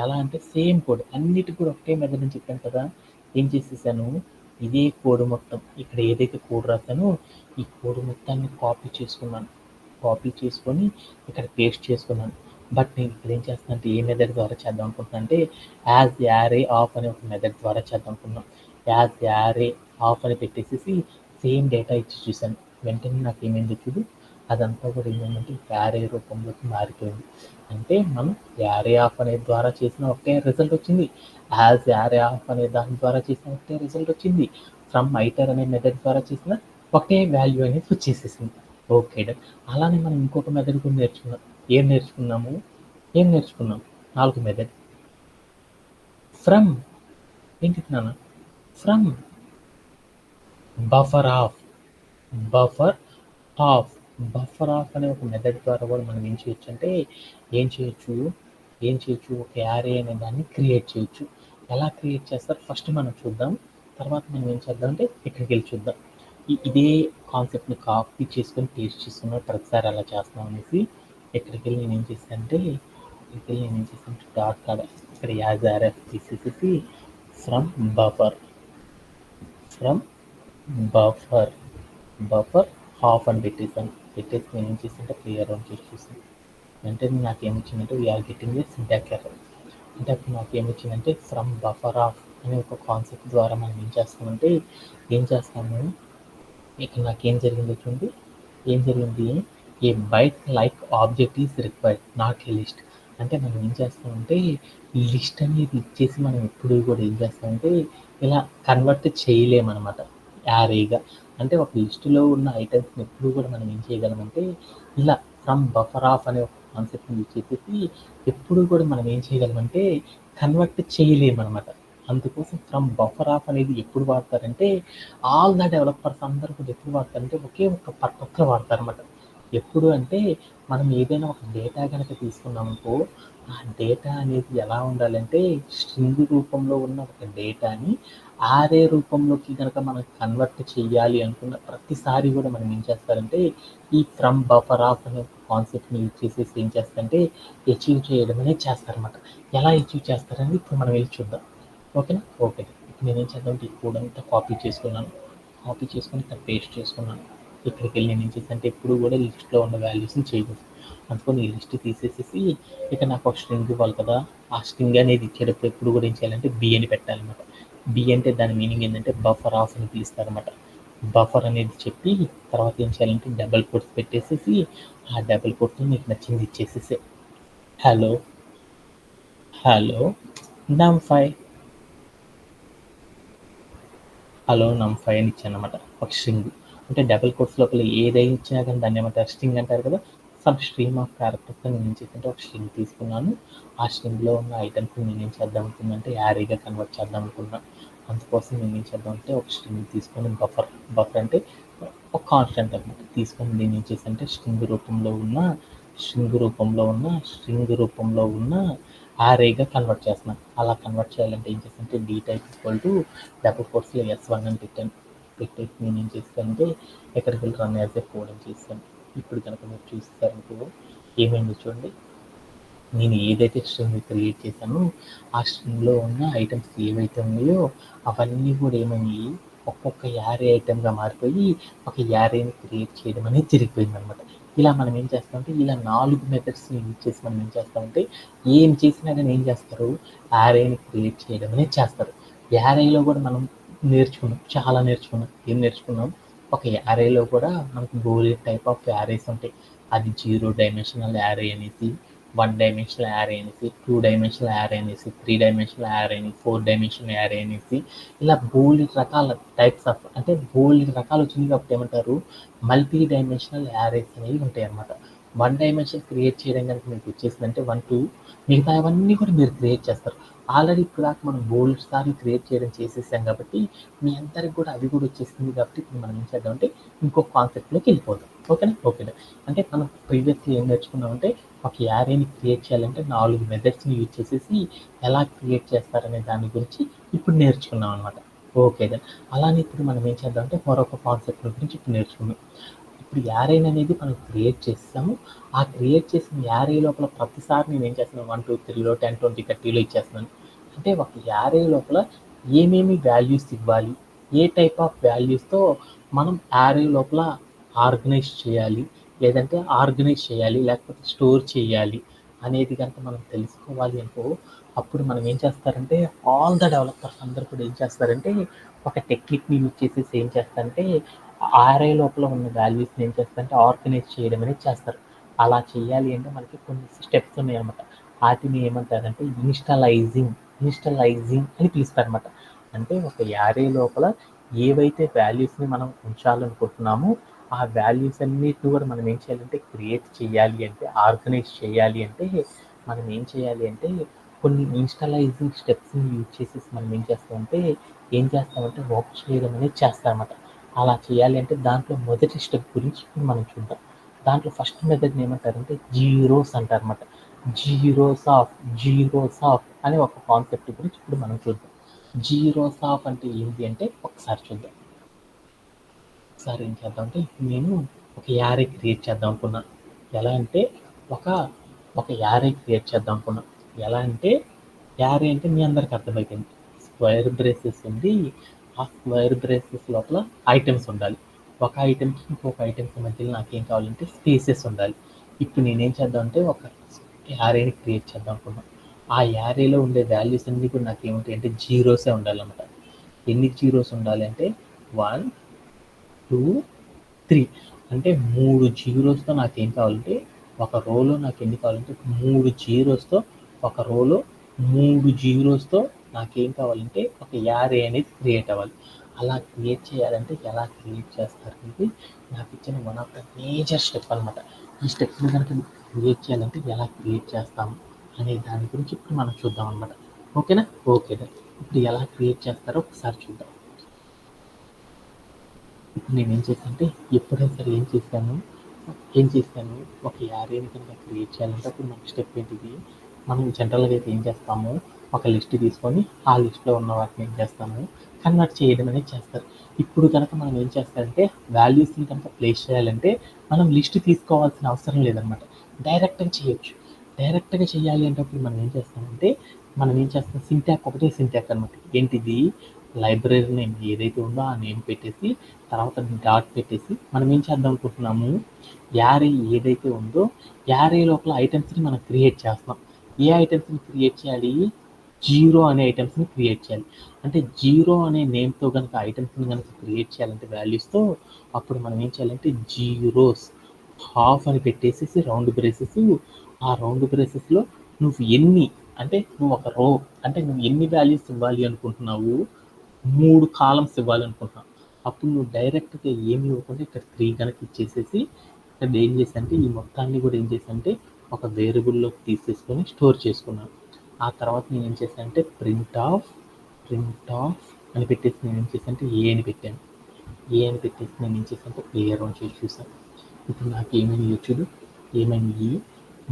ఎలా అంటే సేమ్ కోడ్ అన్నిటికి కూడా ఒకటే మెథడ్ అని చెప్పాను కదా. ఏం చేసేసాను, ఇదే కోడ్ మొత్తం ఇక్కడ ఏదైతే కోడ్ రాసానో ఈ కోడ్ మొత్తాన్ని కాపీ చేసుకొని ఇక్కడ పేస్ట్ చేసుకున్నాను. బట్ నేను ఇక్కడ ఏం చేస్తాను అంటే ఏ మెథడ్ ద్వారా చేద్దాం అనుకుంటున్నాను అంటే యాజ్ యారే ఆఫ్ అనే ఒక మెథడ్ ద్వారా చేద్దాం అనుకున్నాను. యాజ్ యారే ఆఫ్ అని పెట్టేసేసి సేమ్ డేటా ఇచ్చి చూశాను. వెంటనే నాకు ఏమైందో చూడు, అదంతా కూడా ఏమైందంటే యారే రూపంలోకి మారిపోయింది. అంటే మనం యారే ఆఫ్ అనే ద్వారా చేసిన ఒకటే రిజల్ట్ వచ్చింది. యాజ్ యారే ఆఫ్ అనే దాని ద్వారా చేసిన ఒకటే రిజల్ట్ వచ్చింది. ఫ్రమ్ ఐటర్ అనే మెథడ్ ద్వారా చేసిన ఒకటే వాల్యూ అనేది వచ్చేసేసింది. Okay done. అలానే మనం ఇంకొక మెథడ్ కూడా నేర్చుకున్నాం. ఏం నేర్చుకున్నాం 4 మెథడ్. ఫ్రమ్ ఏంటి నాన్న, from buffer of buffer of buffer of అనే ఒక మెథడ్ ద్వారా కూడా మనం ఏం చేయొచ్చు ఒక యారే అనే దాన్ని క్రియేట్ చేయొచ్చు. ఎలా క్రియేట్ చేస్తారు ఫస్ట్ మనం చూద్దాం. తర్వాత మనం ఏం చేద్దాం అంటే ఇక్కడికి వెళ్ళి చూద్దాం. ఇదే కాన్సెప్ట్ని కాపీ చేసుకొని పేస్ట్ చేసుకున్న ప్రతిసారి అలా చేస్తున్నాం అనేసి ఇక్కడికి వెళ్ళి నేను ఏం చేశానంటే డాట్ కాడ ఇక్కడ యాజ్ ఆర్ఎఫ్ తీసేసి from buffer buffer buffer half అని పెట్టేసి నేను ఏం చేశానంటే క్లియర్ రన్ చేసి చూసాను. వెంటనే నాకేమొచ్చిందంటే we're getting a syntax error. అంటే అప్పుడు నాకేమొచ్చిందంటే ఫ్రమ్ బఫర్ ఆఫ్ అనే ఒక కాన్సెప్ట్ ద్వారా మనం ఏం చేస్తాము ఇక్కడ నాకేం జరిగిందో చూడండి. ఏం జరిగింది, a byte like object is required not a list. అంటే మనం ఏం చేస్తామంటే లిస్ట్ అనేది ఇచ్చేసి మనం ఎప్పుడు కూడా ఏం చేస్తామంటే ఇలా కన్వర్ట్ చేయలేమన్నమాట యారేగా. అంటే ఒక లిస్టులో ఉన్న ఐటమ్స్ని ఎప్పుడు కూడా మనం ఏం చేయగలమంటే ఇలా ఫ్రమ్ బఫర్ ఆఫ్ అనే ఒక కాన్సెప్ట్ని యూజ్ చేసేసి ఎప్పుడు కూడా మనం ఏం చేయగలమంటే కన్వర్ట్ చేయలేమన్నమాట. అందుకోసం ఫ్రమ్ బఫర్ ఆఫ్ అనేది ఎప్పుడు వాడతారంటే ఆల్ ద డెవలపర్స్ అందరూ కూడా ఎప్పుడు వాడతారంటే ఒకే ఒక పర్పస్లో వాడతారన్నమాట. ఎప్పుడు అంటే మనం ఏదైనా ఒక డేటా కనుక తీసుకున్నామనుకో ఆ డేటా అనేది ఎలా ఉండాలంటే స్ట్రింగ్ రూపంలో ఉన్న ఒక డేటాని ఆరే రూపంలోకి కనుక మనం కన్వర్ట్ చేయాలి అనుకున్న ప్రతిసారి కూడా మనం ఏం చేస్తారంటే ఈ ఫ్రమ్ బఫర్ ఆఫ్ అనే కాన్సెప్ట్ని యూజ్ చేసేసి ఏం చేస్తారంటే అచీవ్ చేయడం అనేది చేస్తారన్నమాట. ఎలా అచీవ్ చేస్తారని ఇప్పుడు మనం వెళ్ళి చూద్దాం. ఓకేనా. ఓకే, ఇప్పుడు నేనేం చేద్దామంటే ఈ కోడ్ అంతా కాపీ చేసుకొని ఇక్కడ పేస్ట్ చేసుకున్నాను. ఇక్కడికి వెళ్ళి నేను ఏం చేశానంటే ఎప్పుడు కూడా లిస్ట్లో ఉన్న వాల్యూస్ని చేయకూడదు. అందుకని ఈ లిస్ట్ తీసేసేసి ఇక్కడ నాకు ఒక స్ట్రింగ్ ఇవ్వాలి కదా, ఆ స్ట్రింగ్ అనేది ఇచ్చేటప్పుడు ఎప్పుడు కూడా ఏం చేయాలంటే బి అని పెట్టాలన్నమాట. బి అంటే దాని మీనింగ్ ఏంటంటే బఫర్ ఆఫ్ అని పిలుస్తారన్నమాట. బఫర్ అనేది చెప్పి తర్వాత ఏం చేయాలంటే డబల్ కోట్స్ పెట్టేసేసి ఆ డబల్ కోట్స్ మీకు నచ్చింది ఇచ్చేసేసి హలో నమ్5 అని ఇచ్చానమాట ఒక స్ట్రింగ్. అంటే డబుల్ కోట్స్ లోపల ఏదైనా ఇచ్చినా కానీ దాన్ని ఏమంటారు, స్ట్రింగ్ అంటారు కదా. సమ్ స్ట్రీమ్ ఆఫ్ క్యారెక్టర్స్ నేను ఏం చేద్దామంటే ఒక స్ట్రింగ్ తీసుకున్నాను. ఆ స్ట్రింగ్లో ఉన్న ఐటమ్స్ని నేను ఏం చేద్దాం అనుకున్నానంటే యారేగా కన్వర్ట్ చేద్దాం అనుకున్నాను. అందుకోసం నేను ఏం చేద్దామంటే ఒక స్ట్రింగ్ తీసుకొని బఫర్ అంటే ఒక కాన్స్టెంట్ అనమాట తీసుకొని నేను ఏం చేశానంటే స్ట్రింగ్ రూపంలో ఉన్న యారేగా కన్వర్ట్ చేస్తున్నాను. అలా కన్వర్ట్ చేయాలంటే ఏం చేస్తానంటే dtype equal to double కోట్స్లో S1 అని పెట్టేసి నేను ఏం చేస్తానంటే ఎక్కడికి వెళ్ళి రన్ యాజ్ ఏ కోడ్ అని చేస్తాను. ఇప్పుడు కనుక మీరు చూస్తారనుకో ఏమైందో చూడండి. నేను ఏదైతే స్ట్రింగ్ క్రియేట్ చేశానో ఆ స్ట్రింగ్లో ఉన్న ఐటమ్స్ ఏవైతే ఉన్నాయో అవన్నీ కూడా ఏమైనాయి ఒక్కొక్క యారే ఐటెంగా మారిపోయి ఒక యారేని క్రియేట్ చేయడం అనేది జరిగిపోయిందనమాట. ఇలా మనం ఏం చేస్తామంటే ఇలా 4 మెథడ్స్‌ని యూజ్ చేసి మనం ఏం చేస్తామంటే ఏం చేసినా గాని ఏం చేస్తారు యారేని క్రియేట్ చేయడం అనేది చేస్తారు. యారేలో కూడా మనం నేర్చుకున్నాం. చాలా నేర్చుకున్నాం. ఏం నేర్చుకున్నాం? ఒక యారేలో కూడా మనకు బోలెడు టైప్ ఆఫ్ యారేస్ ఉంటాయి. అది 0 డైమెన్షనల్ యారే అనేసి, 1 డైమెన్షనల్ యారే అనేసి, 2 డైమెన్షనల్ యారే అనేసి, 3 డైమెన్షనల్ యారే అని, 4 డైమెన్షనల్ యారే అనేసి ఇలా బోలెడు రకాల టైప్స్ ఆఫ్ అంటే బోలెడు రకాలు వచ్చినాయి కాబట్టి ఏమంటారు మల్టీ డైమెన్షనల్ యారేస్ అనేవి ఉంటాయి అన్నమాట. 1 డైమెన్షన్ క్రియేట్ చేయడం కనుక మీకు వచ్చేసిందంటే 1, 2 మిగతా అవన్నీ కూడా మీరు క్రియేట్ చేస్తారు. ఆల్రెడీ ఇప్పుడు దాకా మనం బోలెడు సార్లు క్రియేట్ చేయడం చేసేసాం కాబట్టి మీ అందరికి కూడా అది కూడా వచ్చేసింది కాబట్టి ఇప్పుడు మనం ఏం చేద్దామంటే ఇంకొక కాన్సెప్ట్లోకి వెళ్ళిపోదాం. ఓకేనా? ఓకేనా? అంటే మనం ప్రీవియస్‌గా ఏం నేర్చుకున్నామంటే ఒక యారేని క్రియేట్ చేయాలంటే 4 మెథడ్స్‌ని యూజ్ చేసేసి ఎలా క్రియేట్ చేస్తారనే దాని గురించి ఇప్పుడు నేర్చుకున్నాం అనమాట. Okay then. అలానే ఇప్పుడు మనం ఏం చేద్దామంటే మరొక కాన్సెప్ట్ గురించి ఇప్పుడు నేర్చుకుందాం. ఇప్పుడు యారేని అనేది మనం క్రియేట్ చేసాము. ఆ క్రియేట్ చేసిన యారే లోపల ప్రతిసారి నేను ఏం చేస్తున్నాను 1, 2, 3లో 10, 20, 30లో ఇచ్చేస్తున్నాను. అంటే ఒక యారే లోపల ఏమేమి వాల్యూస్ ఇవ్వాలి, ఏ టైప్ ఆఫ్ వాల్యూస్‌తో మనం యారే లోపల ఆర్గనైజ్ చేయాలి, లేదంటే ఆర్గనైజ్ చేయాలి, లేకపోతే స్టోర్ చేయాలి అనేది గనుక మనం తెలుసుకోవాలి అనుకో, అప్పుడు మనం ఏం చేస్తారంటే ఆల్ ద డెవలపర్స్ అందరూ కూడా ఏం చేస్తారంటే ఒక టెక్నిక్‌ని యూజ్ చేసేసి ఏం చేస్తారంటే ఆర్ఐ లోపల ఉన్న వాల్యూస్‌ని ఏం చేస్తారంటే ఆర్గనైజ్ చేయడం అనేది చేస్తారు. అలా చేయాలి అంటే మనకి కొన్ని స్టెప్స్ ఉన్నాయన్నమాట. వాటిని ఏమంటారంటే ఇనిషియలైజింగ్ అని పిలుస్తారన్నమాట. అంటే ఒక యారే లోపల ఏవైతే వాల్యూస్‌ని మనం ఉంచాలనుకుంటున్నామో ఆ వాల్యూస్ అన్నిటిని కూడా మనం ఏం చేయాలంటే క్రియేట్ చేయాలి అంటే ఆర్గనైజ్ చేయాలి అంటే మనం ఏం చేయాలి అంటే కొన్ని ఇనిషియలైజింగ్ స్టెప్స్‌ని యూజ్ చేసేసి మనం ఏం చేస్తామంటే వర్క్ చేయడం అనేది చేస్తామన్నమాట. అలా చేయాలి అంటే దాంట్లో మొదటి స్టెప్ గురించి ఇప్పుడు మనం చూద్దాం. దాంట్లో ఫస్ట్ మెథడ్‌ని ఏమంటారంటే జీరోస్ అంటారన్నమాట. జీరోస్ ఆఫ్ అనే ఒక కాన్సెప్ట్ గురించి ఇప్పుడు మనం చూద్దాం. జీరోస్ ఆఫ్ అంటే ఏంటి అంటే ఒకసారి చూద్దాం. ఒకసారి ఏం చేద్దామంటే నేను ఒక యారే క్రియేట్ చేద్దాం అనుకున్నాను. ఎలా అంటే ఒక ఒక యారే క్రియేట్ చేద్దాం అనుకున్నాను. ఎలా అంటే యారే అంటే మీ అందరికి అర్థమైపోయింది. స్క్వేర్ బ్రేసెస్ ఉంది. ఆ స్క్వేర్ బ్రేసెస్ లోపల ఐటమ్స్ ఉండాలి. ఒక ఐటెంకి ఇంకొక ఐటెంకి మధ్యలో నాకేం కావాలంటే స్పేసెస్ ఉండాలి. ఇప్పుడు నేనేం చేద్దామంటే ఒక యారేని క్రియేట్ చేద్దాం అనుకున్నాను. ఆ యారేలో ఉండే వాల్యూస్ అన్నీ కూడా నాకేమిటి అంటే జీరోసే ఉండాలన్నమాట. ఎన్ని జీరోస్ ఉండాలి అంటే 1, 2, 3 అంటే 3 జీరోస్‌తో నాకేం కావాలంటే ఒక రోలో నాకు ఎన్ని కావాలంటే 3 జీరోస్‌తో ఒక రోలో 3 జీరోస్‌తో నాకేం కావాలంటే ఒక యారే అనేది క్రియేట్ అవ్వాలి. అలా క్రియేట్ చేయాలంటే ఎలా క్రియేట్ చేస్తారనేది నాకు ఇచ్చిన one of the major step అనమాట. ఈ స్టెప్‌ని కనుక క్రియేట్ చేయాలంటే ఎలా క్రియేట్ చేస్తాము అనే దాని గురించి ఇప్పుడు మనం చూద్దాం అనమాట. ఓకేనా? Okay then. ఇప్పుడు ఎలా క్రియేట్ చేస్తారో ఒకసారి చూద్దాం. ఇప్పుడు నేనేం చేశానంటే ఎప్పుడైనా సరే ఏం చేశాను ఒక యారేని కనుక క్రియేట్ చేయాలంటే అప్పుడు మనకి స్టెప్ ఏంటిది మనం జనరల్గా అయితే ఏం చేస్తాము ఒక లిస్ట్ తీసుకొని ఆ లిస్ట్లో ఉన్న వాటిని ఏం చేస్తాము కన్వర్ట్ చేయడం అనేది చేస్తారు. ఇప్పుడు కనుక మనం ఏం చేస్తారంటే వాల్యూస్ని కనుక ప్లేస్ చేయాలంటే మనం లిస్ట్ తీసుకోవాల్సిన అవసరం లేదనమాట. డైరెక్ట్గా చేయొచ్చు. డైరెక్ట్గా చేయాలి అంటే అప్పుడు మనం ఏం చేస్తాం సింటాక్ ఒకటే సింటాక్ అనమాట. ఏంటిది లైబ్రరీ నేమ్ ఏదైతే ఉందో ఆ నేమ్ పెట్టేసి తర్వాత డాట్ పెట్టేసి మనం ఏం చేద్దాం అనుకుంటున్నాము యారే ఏదైతే ఉందో యారే లోపల ఐటమ్స్ని మనం క్రియేట్ చేస్తున్నాం. ఏ ఐటమ్స్ని క్రియేట్ చేయాలి? జీరో అనే ఐటమ్స్ని క్రియేట్ చేయాలి. అంటే జీరో అనే నేమ్తో కనుక ఐటమ్స్ని కనుక క్రియేట్ చేయాలంటే వాల్యూస్తో అప్పుడు మనం ఏం చేయాలంటే జీరోస్ హాఫ్ అని పెట్టేసేసి రౌండ్ బ్రేసెస్ ఆ రౌండ్ బ్రేసెస్లో నువ్వు ఎన్ని అంటే నువ్వు ఒక రో అంటే నువ్వు ఎన్ని వాల్యూస్ ఇవ్వాలి అనుకుంటున్నావు 3 కాలమ్స్ ఇవ్వాలనుకుంటున్నావు. అప్పుడు నువ్వు డైరెక్ట్‌గా ఏమి ఇవ్వకుండా ఇక్కడ 3 కనుక ఇచ్చేసేసి ఇక్కడ ఏం చేశానంటే ఈ మొత్తాన్ని కూడా ఏం చేశానంటే ఒక వేరియబుల్లోకి తీసేసుకొని స్టోర్ చేసుకున్నాను. ఆ తర్వాత నేను ఏం చేశానంటే ప్రింట్ ఆఫ్ అని పెట్టేసి నేను ఏం చేశానంటే ఏ అని పెట్టాను. ఏ అని పెట్టేసి నేను ఏం చేశానంటే ప్లే అరౌండ్ చేసి చూసాను. ఇప్పుడు నాకు ఏమైనా చూడు ఏమైంది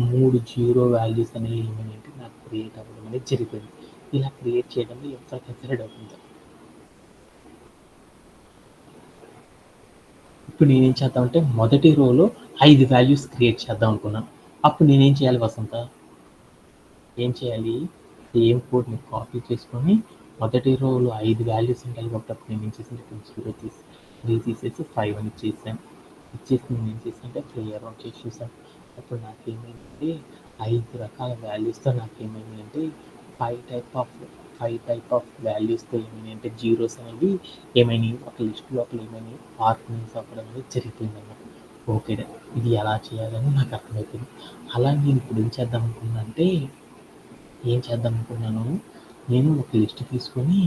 3 జీరో వాల్యూస్ అనేవి ఏమైనాయంటే నాకు క్రియేట్ అవ్వడం అనేది జరిగిపోయింది. ఇలా క్రియేట్ చేయడంలో ఎంత కన్సిడర్డ్ అవుతుంది. ఇప్పుడు నేనేం చేద్దామంటే మొదటి రోలో 5 వాల్యూస్ క్రియేట్ చేద్దాం అనుకున్నాను. అప్పుడు నేనేం చేయాలి వసంత? ఏం చేయాలి? సేమ్ కోడ్‌ని కాపీ చేసుకొని మొదటి రోలో 5 వాల్యూస్ ఉంటాయి కాబట్టి అప్పుడు నేను ఏం చేశానంటే ఇక్కడ 0 తీసి 3 తీసేసి 5 అని ఇచ్చేసాను. ఇచ్చేసి నేను ఏం చేశానంటే ప్లే అరౌండ్ చేసి చూసాను. అప్పుడు నాకేమైందంటే 5 రకాల వాల్యూస్తో నాకేమైందంటే 5 టైప్ ఆఫ్ వాల్యూస్తో ఏమైనాయి అంటే జీరోస్ అనేవి ఏమైనాయి ఒక లిస్ట్ లోపల ఏమైనాయి ఆర్గనైజ్ అవ్వడం అనేది జరిగిపోయిందన్నమాట. ఓకే, ఇది ఎలా చేయాలని నాకు అర్థమైపోయింది. అలా నేను ఇప్పుడు ఏం చేద్దాం అనుకున్నాను, నేను ఒక లిస్ట్ తీసుకొని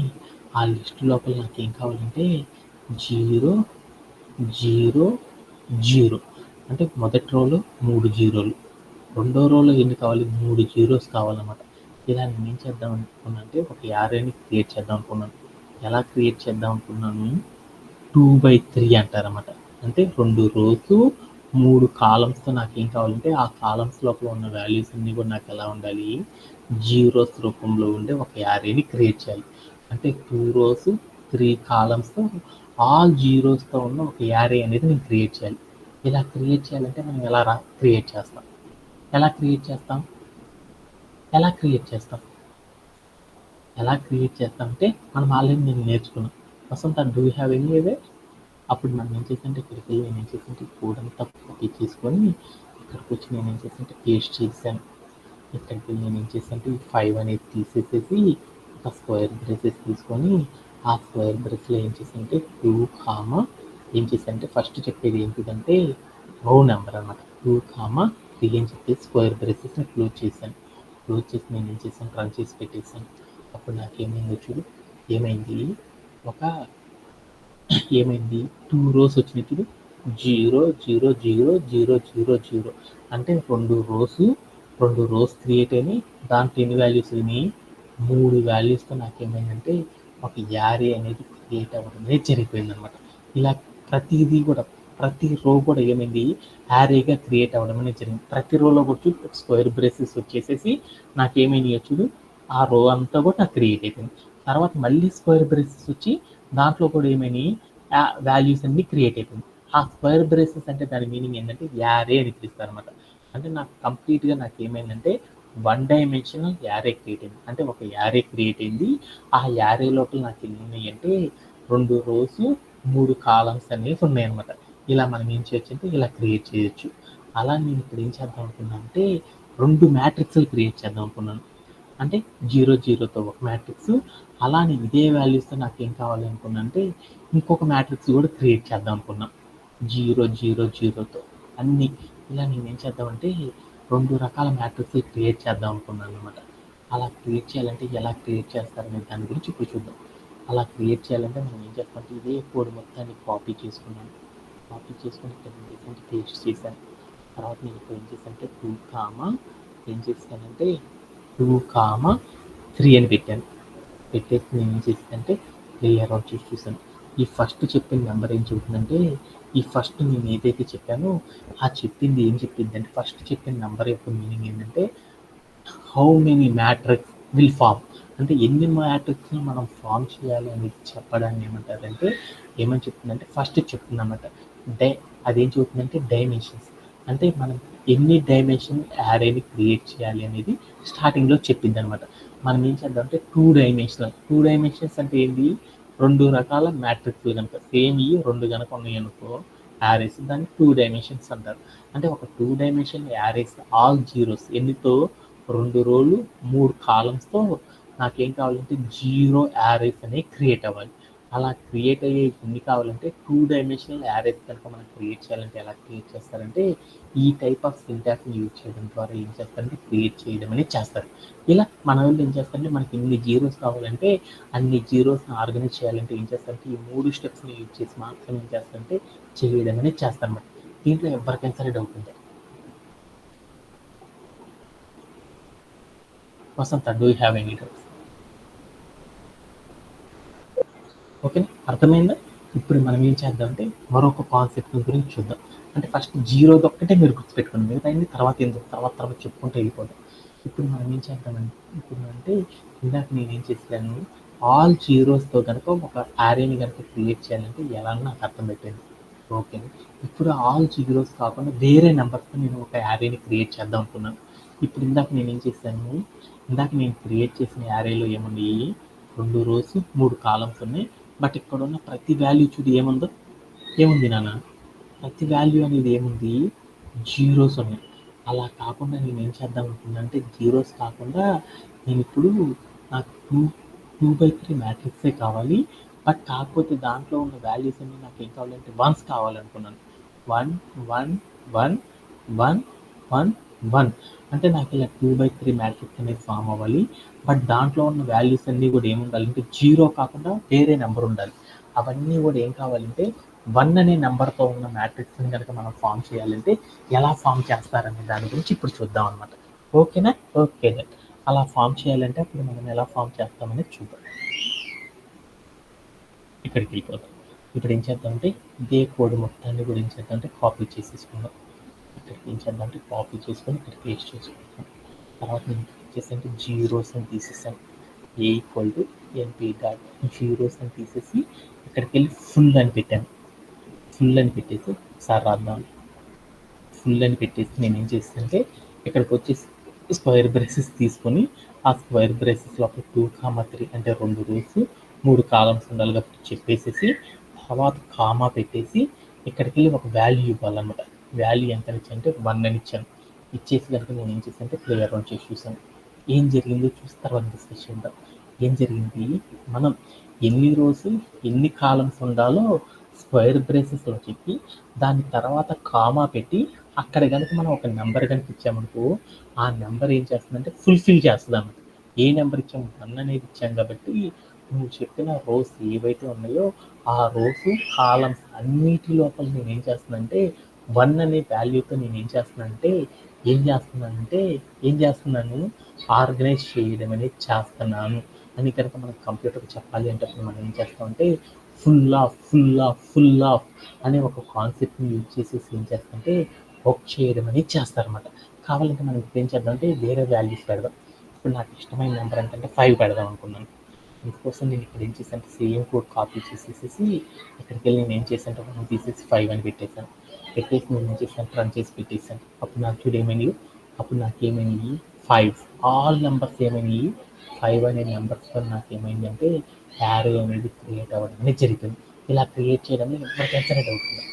ఆ లిస్ట్ లోపల నాకు ఏం కావాలంటే 0 0 0 అంటే మొదటి రోలో 3 జీరోలు, రెండో రోలో ఎన్ని కావాలి 3 జీరోస్ కావాలన్నమాట. ఇలా నేను ఏం చేద్దాం అనుకున్నాను అంటే ఒక యారేని క్రియేట్ చేద్దాం అనుకున్నాను. ఎలా క్రియేట్ చేద్దాం అనుకున్నాను, 2/3 అంటారన్నమాట. అంటే 2 రోస్ 3 కాలమ్స్తో నాకేం కావాలంటే ఆ కాలమ్స్ లోపల ఉన్న వాల్యూస్ అన్నీ కూడా నాకు ఎలా ఉండాలి, జీరోస్ రూపంలో ఉండే ఒక యారేని క్రియేట్ చేయాలి. అంటే 2 రోస్ 3 కాలమ్స్తో ఆల్ జీరోస్తో ఉన్న ఒక యారే అనేది నేను క్రియేట్ చేయాలి. ఇలా క్రియేట్ చేయాలంటే మనం క్రియేట్ చేస్తాం ఎలా క్రియేట్ చేస్తాం అంటే మనం ఆల్రెడీ నేను నేర్చుకున్నాం. Vasantha, do you have any way? అప్పుడు మనం ఏం చేస్తుంటే ఇక్కడికి వెళ్ళి నేను ఏం చేస్తుంటే కోడ్ అంతా కాపీ చేసుకొని ఇక్కడికి వచ్చి నేను ఏం చేస్తుంటే పేస్ట్ చేశాను. ఇక్కడికి వెళ్ళి నేను ఏం చేశానంటే 5 అనేది తీసేసేసి ఒక స్క్వేర్ బ్రేసెస్ తీసుకొని ఆ స్క్వేర్ బ్రేస్లో ఏం చేశానంటే 2 కామా ఏం చేశానంటే ఫస్ట్ చెప్పేది ఏంటిదంటే రో నెంబర్ అన్నమాట. 2 కామా 3 అని చెప్పేసి స్క్వేర్ బ్రేసెస్ని క్లోజ్ చేసి నేను ఏం చేశాను, రన్ చేసి పెట్టేశాను. అప్పుడు నాకేమైందో చూడు, ఏమైంది 2 రోస్ వచ్చినాయి చూడు, 0 0 0 0 0 0 అంటే 2 రోస్ క్రియేట్ అయినాయి. దాంట్లో ఎన్ని వాల్యూస్ అయినాయి, 3 వాల్యూస్తో నాకేమైందంటే ఒక యారే అనేది క్రియేట్ అవ్వడం అనేది జరిగిపోయిందనమాట. ఇలా ప్రతి రో కూడా ఏమైంది, యారేగా క్రియేట్ అవ్వడం అనేది జరిగింది. ప్రతి రోలో కూడా చూడు స్క్వేర్ బ్రేసెస్ వచ్చేసేసి నాకేమైనాయో చూడు, ఆ రో అంతా కూడా నాకు క్రియేట్ అయిపోయింది. తర్వాత మళ్ళీ స్క్వేర్ బ్రేసెస్ వచ్చి దాంట్లో కూడా ఏమైనాయి వాల్యూస్ అన్ని క్రియేట్ అయిపోయింది. ఆ స్క్వేర్ బ్రేసెస్ అంటే దాని మీనింగ్ ఏంటంటే యారే అని పిలుస్తారు అనమాట. అంటే నాకు కంప్లీట్గా నాకు ఏమైందంటే 1 డైమెన్షనల్ యారే క్రియేట్ అయింది. అంటే ఒక యారే క్రియేట్ అయింది. ఆ యారే లోపల నాకు ఎన్ని ఉన్నాయి అంటే 2 రోస్ 3 కాలమ్స్ అనేవి ఉన్నాయి అనమాట. ఇలా మనం ఏం చేయొచ్చు అంటే ఇలా క్రియేట్ చేయొచ్చు. అలా నేను ఇప్పుడు ఏం చేద్దాం అనుకున్నాను అంటే 2 మ్యాట్రిక్స్లు క్రియేట్ చేద్దాం అనుకున్నాను. అంటే 0 0తో ఒక మ్యాట్రిక్స్, అలానే ఇదే వాల్యూస్తో నాకు ఏం కావాలి అనుకున్నా అంటే ఇంకొక మ్యాట్రిక్స్ కూడా క్రియేట్ చేద్దాం అనుకున్నాం 0 0 0తో అన్నీ. ఇలా నేను ఏం చేద్దామంటే 2 రకాల మ్యాట్రిక్స్లు క్రియేట్ చేద్దాం అనుకున్నాను అనమాట. అలా క్రియేట్ చేయాలంటే ఎలా క్రియేట్ చేస్తారనే దాని గురించి ఇప్పుడు చూద్దాం. అలా క్రియేట్ చేయాలంటే మనం ఏం చేస్తామంటే ఇదే కోడ్ మొత్తాన్ని కాపీ చేసుకుని ఇక్కడ పేస్ట్ చేశాను. తర్వాత నేను ఇప్పుడు ఏం చేశానంటే 2 కామా ఏం చేశానంటే 2 కామా 3 అని పెట్టేసి నేను ఏం చేశానంటే ప్లే అరౌండ్ చేసి చూసాను. ఈ ఫస్ట్ చెప్పిన నెంబర్ ఏం చెబుతుందంటే ఈ ఫస్ట్ నేను ఏదైతే చెప్పానో ఆ చెప్పింది ఏం చెప్పింది అంటే ఫస్ట్ చెప్పిన నెంబర్ యొక్క మీనింగ్ ఏంటంటే how many matrix will form, అంటే ఎన్ని మ్యాట్రిక్స్ని మనం ఫామ్ చేయాలి అనేది చెప్పడాన్ని ఏమంటారంటే ఏమని చెప్తుందంటే ఫస్ట్ చెప్తుందన్నమాట. అదేం చెబుతుందంటే డైమెన్షన్స్, అంటే మనం ఎన్ని డైమెన్షన్ యారేని క్రియేట్ చేయాలి అనేది స్టార్టింగ్లో చెప్పింది అనమాట. మనం ఏం చేద్దామంటే 2 డైమెన్షన్స్ అంటే ఏంటి, 2 రకాల మ్యాట్రిక్స్లు కనుక సేమ్ 2 కనుక ఉన్నాయి అనుకో యారేస్, దాన్ని 2 డైమెన్షన్స్ అంటారు. అంటే ఒక 2 డైమెన్షన్ యారేస్ ఆల్ జీరోస్ ఎన్నితో 2 రోలు 3 కాలమ్స్తో నాకేం కావాలంటే 0 యారేస్ అనేవి క్రియేట్ అవ్వాలి. అలా క్రియేట్ అయ్యే ఎన్ని కావాలంటే 2 డైమెన్షనల్ యారేస్ కనుక మనం క్రియేట్ చేయాలంటే ఎలా క్రియేట్ చేస్తారంటే ఈ టైప్ ఆఫ్ సింటాక్స్ని యూజ్ చేయడం ద్వారా ఏం చేస్తారంటే క్రియేట్ చేయడం అనేది చేస్తారు. ఇలా మన వాళ్ళు ఏం చేస్తారంటే మనకి ఎన్ని జీరోస్ కావాలంటే అన్ని జీరోస్ని ఆర్గనైజ్ చేయాలంటే ఏం చేస్తారంటే ఈ 3 స్టెప్స్ని యూజ్ చేసి మాత్రం ఏం చేస్తారంటే చేయడం అనేది చేస్తారన్నమాట. దీంట్లో ఎవరికైనా సరే డౌట్ ఉంటే Vasantha, do you have any doubts? ఓకేనా, అర్థమైందా? ఇప్పుడు మనం ఏం చేద్దామంటే మరొక కాన్సెప్ట్ గురించి చూద్దాం. అంటే ఫస్ట్ 0 ఒక్కటే మీరు గుర్తుపెట్టుకోండి, మిగతా అన్ని తర్వాత చెప్పుకుంటూ వెళ్ళిపోదాం. ఇప్పుడు మనం ఏం చేద్దామంటే ఇందాక నేనేం చేశాను, ఆల్ జీరోస్తో కనుక ఒక యారేని కనుక క్రియేట్ చేయాలంటే ఎలా నాకు అర్థం పెట్టింది. ఓకే, ఇప్పుడు ఆల్ జీరోస్ కాకుండా వేరే నెంబర్స్తో నేను ఒక యారేని క్రియేట్ చేద్దాం అనుకున్నాను. ఇప్పుడు ఇందాక నేను క్రియేట్ చేసిన యారేలో ఏమున్నాయి 2 రోస్ 3 కాలమ్స్ ఉన్నాయి. బట్ ఇక్కడున్న ప్రతి వాల్యూ చూడు ఏముంది నాన్న? ప్రతి వాల్యూ అనేది ఏముంది? జీరోస్ ఉన్నాయి. అలా కాకుండా నేనేం చేద్దాం అనుకున్నానంటే జీరోస్ కాకుండా నేనిప్పుడు నాకు 2/3 మ్యాట్రిక్సే కావాలి. బట్ కాకపోతే దాంట్లో ఉన్న వాల్యూస్ అన్నీ నాకేం కావాలంటే వన్స్ కావాలనుకున్నాను. 1, 1, 1, 1, 1, 1 అంటే నాకు ఇలా 2/3 మ్యాట్రిక్స్ అనేది ఫామ్ అవ్వాలి. బట్ దాంట్లో ఉన్న వాల్యూస్ అన్నీ కూడా ఏముండాలంటే జీరో కాకుండా వేరే నెంబర్ ఉండాలి. అవన్నీ కూడా ఏం కావాలంటే 1 అనే నెంబర్తో ఉన్న మ్యాట్రిక్స్ని కనుక మనం ఫామ్ చేయాలంటే ఎలా ఫామ్ చేస్తారనే దాని గురించి ఇప్పుడు చూద్దాం అనమాట. ఓకేనా? ఓకే. అలా ఫామ్ చేయాలంటే అప్పుడు మనం ఎలా ఫామ్ చేస్తామనేది చూద్దాం. ఇక్కడికి వెళ్ళిపోతాం. ఇప్పుడు ఏం చేద్దామంటే ఇదే కోడ్ మొత్తాన్ని కూడా ఏం చేద్దామంటే కాపీ చేసేసుకుందాం. ఇక్కడికి ఏం చేద్దామంటే కాపీ చేసుకొని ఇక్కడ పేస్ట్ చేసుకుంటాం. తర్వాత నేను చేసేంటే జీరోస్ అని తీసేసాను. A equal to NP dot zeros అని తీసేసి ఇక్కడికి వెళ్ళి ఫుల్ అని పెట్టాను. ఫుల్ అని పెట్టేసి ఒకసారి రాద్దాం. ఫుల్ అని పెట్టేసి నేను ఏం చేస్తానంటే ఇక్కడికి వచ్చేసి స్క్వేర్ బ్రేసెస్ తీసుకొని ఆ స్క్వేర్ బ్రేసెస్ లోపల 2, 3 అంటే 2 రోస్ 3 కాలమ్స్ ఉండాలి కాబట్టి చెప్పేసేసి తర్వాత కామా పెట్టేసి ఇక్కడికి వెళ్ళి ఒక వాల్యూ ఇవ్వాలన్నమాట. వాల్యూ ఎంత ఇచ్చానంటే 1 అని ఇచ్చాను. ఇచ్చేసి కనుక నేను ఏం చేశానంటే ప్లేయర్ రన్ చేసి చూసాను. ఏం జరిగిందో చూసి తర్వాత డిస్కస్ చేద్దాం. ఏం జరిగింది? మనం ఎన్ని రోస్ ఎన్ని కాలమ్స్ ఉండాలో స్క్వేర్ బ్రేసెస్లో చెప్పి దాని తర్వాత కామా పెట్టి అక్కడ కనుక మనం ఒక నెంబర్ కనుక ఇచ్చామనుకో ఆ నెంబర్ ఏం చేస్తుందంటే ఫుల్ఫిల్ చేస్తుంది అన్నమాట. ఏ నెంబర్ ఇచ్చాము? 1 అనేది ఇచ్చాం కాబట్టి నువ్వు చెప్పిన రోస్ ఏవైతే ఉన్నాయో ఆ రోస్ కాలమ్స్ అన్నిటి లోపల నేను ఏం చేస్తున్నానంటే 1 అనే వాల్యూతో నేను ఏం చేస్తున్నాను ఆర్గనైజ్ చేయడం అనేది చేస్తున్నాను అని కనుక మనం కంప్యూటర్కి చెప్పాలి అంటే అప్పుడు మనం ఏం చేస్తామంటే ఫుల్ ఆఫ్ అనే ఒక కాన్సెప్ట్ని యూజ్ చేసేసి ఏం చేస్తామంటే వర్క్ చేయడం అనేది చేస్తారన్నమాట. కావాలంటే మనం ఇప్పుడు ఏం చేద్దామంటే వేరే వాల్యూస్ పెడదాం. ఇప్పుడు నాకు ఇష్టమైన నెంబర్ ఏంటంటే 5 పెడదాం అనుకున్నాను. అందుకోసం నేను ఇక్కడ ఏం చేశాను సేమ్ కోడ్ కాపీ చేసేసి ఇక్కడికి వెళ్ళి నేను ఏం చేశాను 1 తీసేసి 5 అని పెట్టేశాను. పెట్టేసి నేను ఏం చేశాను రన్ చేసి పెట్టేశాను. అప్పుడు నాకు చూడు ఏమైనాయి 5 ఆల్ నెంబర్స్ ఏమైనాయి 5 అనే నెంబర్స్తో నాకు ఏమైంది అంటే యారో అనేది క్రియేట్ అవ్వడం అనేది జరిగింది. ఇలా క్రియేట్ చేయడం ఎవరికైనా డౌట్ ఉంది.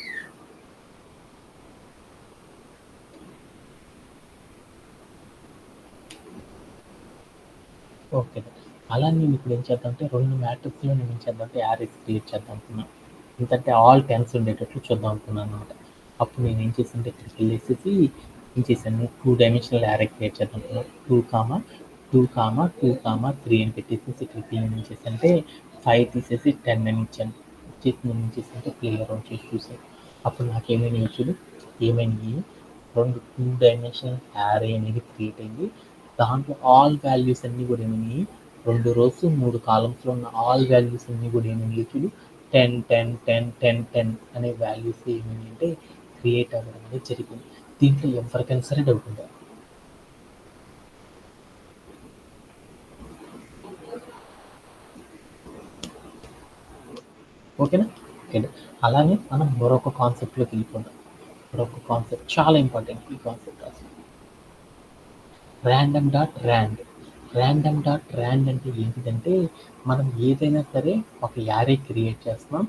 ఓకే. అలా నేను ఇప్పుడు ఏం చేద్దామంటే 2 మ్యాట్రిక్స్‌లో నేను ఏం చేద్దామంటే యారేస్ క్రియేట్ చేద్దాం అనుకున్నాను. ఎందుకంటే ఆల్ 10s ఉండేటట్లు చూద్దాం అనుకున్నాను అనమాట. అప్పుడు నేను ఏం చేశానంటే ఇక్కడికి వెళ్ళేసేసి ఏం చేశాను 2 డైమెన్షనల్ యారే క్రియేట్ చేద్దాం అనుకున్నాను. 2, 2, 2, 3 అని పెట్టేసేసి ఇక్కడికి నేను ఏం చేశానంటే 5 తీసేసి 10 అని ఇచ్చాను. ఇచ్చేసి నేను ఏం చేశానంటే ప్లే అరౌండ్ చేసి చూసాను. అప్పుడు నాకేమైనాయో చూడు ఏమైనాయి 2 డైమెన్షనల్ యారే అనేది క్రియేట్ అయింది. దాంట్లో ఆల్ వాల్యూస్ అన్నీ కూడా ఏమైనాయి 2 రోస్ 3 కాలమ్స్లో ఉన్న ఆల్ వాల్యూస్ అన్నీ కూడా ఏమైనాయి చూడు 10, 10, 10, 10, 10 అనే వాల్యూస్ ఏమైనాయి అంటే క్రియేట్ అవ్వడం అనేది జరిగింది. దీంట్లో ఎవరికైనా సరే డౌట్ ఉందా? ఓకేనా? ఓకే. అలానే మనం మరొక కాన్సెప్ట్లోకి వెళ్ళిపోదాం. మరొక కాన్సెప్ట్ చాలా ఇంపార్టెంట్ ఈ కాన్సెప్ట్ అసలు. ర్యాండమ్ డాట్ ర్యాండ్ అంటే ఏంటిదంటే మనం ఏదైనా సరే ఒక యారే క్రియేట్ చేస్తున్నాం.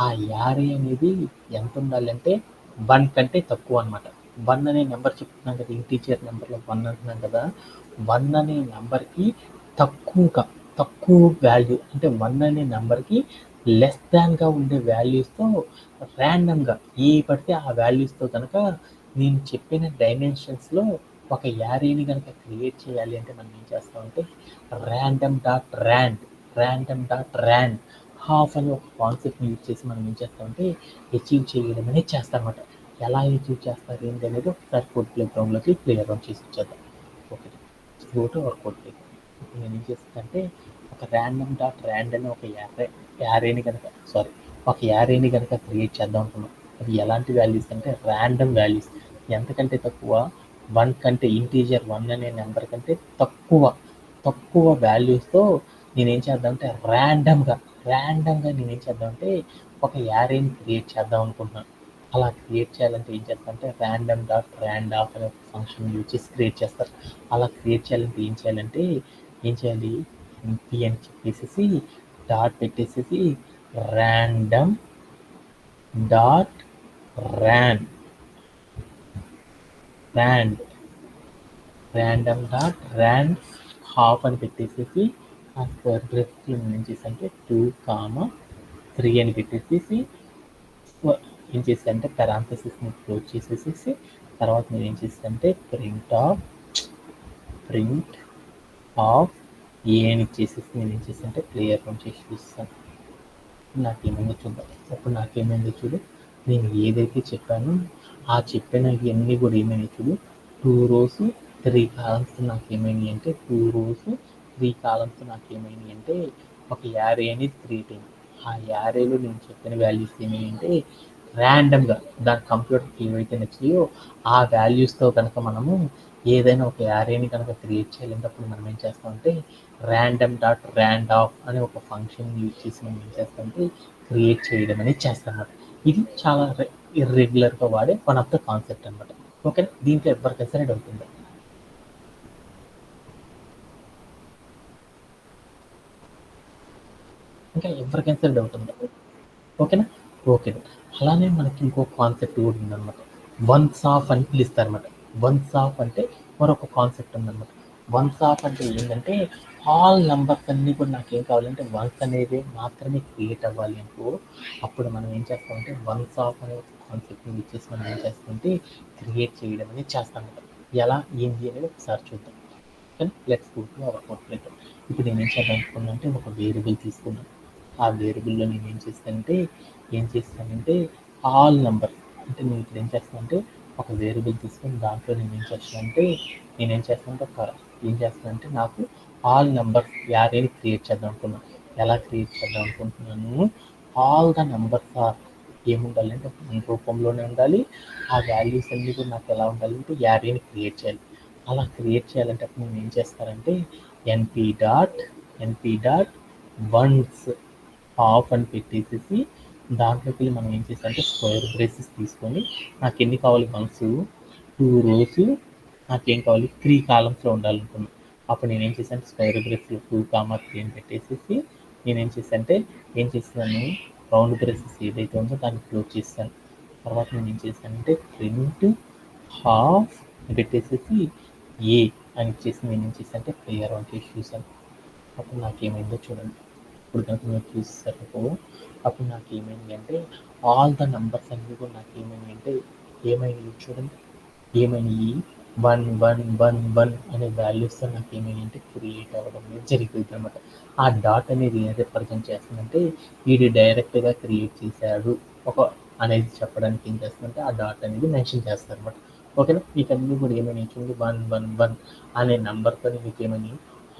ఆ యారే అనేది ఎంత ఉండాలంటే 1 కంటే తక్కువ అనమాట. 1 అనే నెంబర్ చెప్తున్నాం కదా ఇంటీజర్ నెంబర్లో 1 అంటున్నాం కదా 1 అనే నెంబర్కి తక్కువ వాల్యూ అంటే 1 అనే నెంబర్కి లెస్ దాన్గా ఉండే వాల్యూస్తో ర్యాండమ్గా ఏ పడితే ఆ వాల్యూస్తో కనుక నేను చెప్పిన డైమెన్షన్స్లో ఒక యారేని కనుక క్రియేట్ చేయాలి అంటే మనం ఏం చేస్తామంటే ర్యాండమ్ డాట్ ర్యాండ్ హాఫ్ అనే ఒక కాన్సెప్ట్ని యూజ్ చేసి మనం ఏం చేస్తామంటే అచీవ్ చేయడం అనేది చేస్తామన్నమాట. ఎలా అచీవ్ చేస్తారు ఏంటి అనేది ఒకసారి కోడ్ ప్లే గ్రౌండ్లోకి క్లియర్ అవుట్ చేసి ఇచ్చేద్దాం. Okay, go to our code play ground. ఇప్పుడు నేను ఏం చేస్తానంటే ఒక ర్యాండమ్ డాట్ ర్యాండ్ అనే ఒక యారేని కనుక క్రియేట్ చేద్దాం అనుకున్నాం. అది ఎలాంటి వాల్యూస్ అంటే ర్యాండమ్ వాల్యూస్ ఎంతకంటే తక్కువ 1 కంటే ఇంటీజర్ 1 అనే నెంబర్ కంటే తక్కువ వాల్యూస్తో నేనేం చేద్దామంటే ర్యాండమ్గా నేనేం చేద్దామంటే ఒక యారేని క్రియేట్ చేద్దాం అనుకుంటున్నాను. అలా క్రియేట్ చేయాలంటే ఏం చేస్తామంటే ర్యాండమ్ డాట్ ర్యాండ్ ఆఫ్ అనే ఒక ఫంక్షన్ యూజ్ చేసి క్రియేట్ చేస్తారు. అలా క్రియేట్ చేయాలంటే ఏం చేయాలి ఎన్పి అని చెప్పేసి డాట్ పెట్టేసేసి random dot rand random dot rand half అని పెట్టేసేసి ఆ స్క్వేర్ బ్రేస్లో ఏం చేసంటే 2, 3 అని పెట్టేసేసి ఏం చేస్తానంటే పెరాంథసిస్ని క్లోజ్ చేసేసి తర్వాత నేను ఏం చేస్తానంటే ప్రింట్ ఆఫ్ ఏ అని ఇచ్చేసేసి నేను ఏం చేస్తానంటే ప్లేయర్ రన్ చేసి చూస్తాను. నాకేమైందో చూద్దాం. అప్పుడు నాకేమైందో చూడు, నేను ఏదైతే చెప్పానో ఆ చెప్పిన ఇవన్నీ కూడా ఏమైనాయి చూడు, 2 rows 3 columns నాకేమైనాయి అంటే 2 rows 3 columns నాకేమైనాయి అంటే ఒక యారే అనేది క్రియేట్ అయింది. ఆ యారేలో నేను చెప్పిన వాల్యూస్ ఏమైనాయి అంటే ర్యాండమ్గా దాని కంప్యూటర్కి ఏవైతే నచ్చినాయో ఆ వాల్యూస్తో కనుక మనము ఏదైనా ఒక యారేని కనుక క్రియేట్ చేయాలంటప్పుడు మనం ఏం చేస్తామంటే ర్యాండమ్ డాట్ ర్యాండ్ ఆఫ్ అనే ఒక ఫంక్షన్ యూజ్ చేసి మనం ఏం చేస్తామంటే క్రియేట్ చేయడం అనేది చేస్తాం. ఇది చాలా ఇర్రెగ్యులర్గా వాడే వన్ ఆఫ్ ద కాన్సెప్ట్ అనమాట. ఓకే, దీంట్లో ఎవరికైనా సరే డౌట్ ఉందా? ఇంకా ఎవరికైనా సరే డౌట్ ఉందా? ఓకేనా? ఓకే. అలానే మనకి ఇంకో కాన్సెప్ట్ కూడా ఉందన్నమాట. వన్స్ ఆఫ్ అని పిలుస్తారన్నమాట. వన్స్ ఆఫ్ అంటే మరొక కాన్సెప్ట్ ఉందన్నమాట. వన్స్ ఆఫ్ అంటే ఏంటంటే ఆల్ నంబర్స్ అన్నీ కూడా నాకేం కావాలంటే వన్స్ అనేది మాత్రమే క్రియేట్ అవ్వాలి అనుకో, అప్పుడు మనం ఏం చేస్తామంటే వన్స్ ఆఫ్ అనే కాన్సెప్ట్ని యూజ్ చేసి మనం ఏం చేస్తామంటే క్రియేట్ చేయడం అనేది చేస్తామన్నమాట. ఎలా ఏంటి అనేది ఒకసారి చూద్దాం. కానీ let's go to our output. ఇప్పుడు నేను ఏం చేద్దాం అనుకున్నా అంటే ఒక వేరియబుల్ తీసుకున్నాను. ఆ వేరియబుల్లో నేను ఏం చేస్తానంటే ఆల్ నంబర్ అంటే నేను ఇప్పుడు ఏం చేస్తానంటే ఒక వేరియబుల్ తీసుకొని దాంట్లో నేనేం చేస్తానంటే నాకు ఆల్ నంబర్స్ యారేని క్రియేట్ చేద్దాం అనుకున్నాను. ఎలా క్రియేట్ చేద్దాం అనుకుంటున్నాను? ఆల్ ద నంబర్స్ ఆర్ ఏముండాలంటే మన రూపంలోనే ఉండాలి. ఆ వాల్యూస్ అన్నీ కూడా నాకు ఎలా ఉండాలంటే యారేని క్రియేట్ చేయాలి. అలా క్రియేట్ చేయాలంటే అప్పుడు నేను ఏం చేస్తానంటే ఎన్పి డాట్ వన్స్ ఆఫ్ అని పెట్టేసేసి దాంట్లోకి మనం ఏం చేస్తామంటే స్క్వేర్ బ్రేసెస్ తీసుకొని నాకు ఎన్ని కావాలి వన్స్ 2 rows నాకేం కావాలి 3 columnsలో ఉండాలనుకున్నాను. అప్పుడు నేనేం చేశాను స్క్వేర్ బ్రేస్లో 2, 3 అని పెట్టేసేసి ఏం చేస్తాను రౌండ్ బ్రేసెస్ ఏదైతే ఉందో దాన్ని క్లోజ్ చేస్తాను. తర్వాత నేను ఏం చేశానంటే ప్రింట్ హాఫ్ పెట్టేసేసి ఏ అని ఇచ్చేసి నేను ఏం చేశానంటే ప్లేయర్ ఆన్ చేసి చూసాను. అప్పుడు నాకేమైందో చూడండి. ఇప్పుడు కనుక మీరు చూసేసరికి అప్పుడు నాకేమైంది అంటే ఆల్ ద నంబర్స్ అన్నీ కూడా ఏమైనాయి చూడండి. ఏమైనాయి 1 అనే వాల్యూస్తో నాకేమైనాయి అంటే క్రియేట్ అవ్వడం అనేది జరుగుతుంది అనమాట. ఆ డాట్ అనేది ఏం రిప్రజెంట్ చేస్తుందంటే వీడు డైరెక్ట్గా క్రియేట్ చేశాడు ఒక అనేది చెప్పడానికి ఏం చేస్తుందంటే ఆ డాట్ అనేది మెన్షన్ చేస్తారు అనమాట. ఓకేనా? మీకు అన్నీ కూడా ఏమైనా చూడండి 1 అనే నెంబర్తో మీకు ఏమని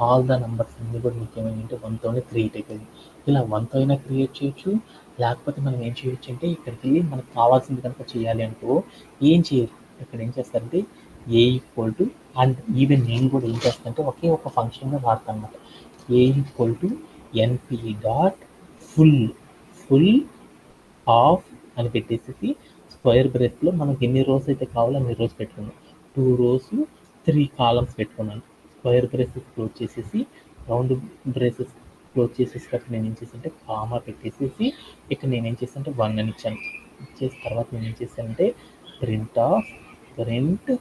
ఆల్ ద నంబర్స్ అన్నీ కూడా మీకు ఏమైనా అంటే 1తోనే క్రియేట్ అయిపోయింది. ఇలా 1తో అయినా క్రియేట్ చేయొచ్చు, లేకపోతే మనం ఏం చేయొచ్చు అంటే ఇక్కడికి వెళ్ళి మనకు కావాల్సింది కనుక చేయాలి అనుకో ఏం చేయరు. ఇక్కడ ఏం చేస్తారంటే a equal to and even నేను కూడా ఏం చేస్తానంటే ఒకే ఒక ఫంక్షన్గా వాడతాను అనమాట. A equal to NP dot full of అని పెట్టేసి స్క్వేర్ బ్రేస్లో మనకి ఎన్ని రోస్ అయితే కావాలో అన్ని రోస్ పెట్టుకున్నాను. 2 rows 3 columns పెట్టుకున్నాను. స్క్వేర్ బ్రేసెస్ క్లోజ్ చేసేసి రౌండ్ బ్రేసెస్ క్లోజ్ చేసేటప్పుడు నేను ఏం చేశానంటే కామా పెట్టేసేసి ఇక్కడ నేను ఏం చేశానంటే 1 అని ఇచ్చాను. ఇచ్చేసి తర్వాత నేను ఏం చేశానంటే ప్రింట్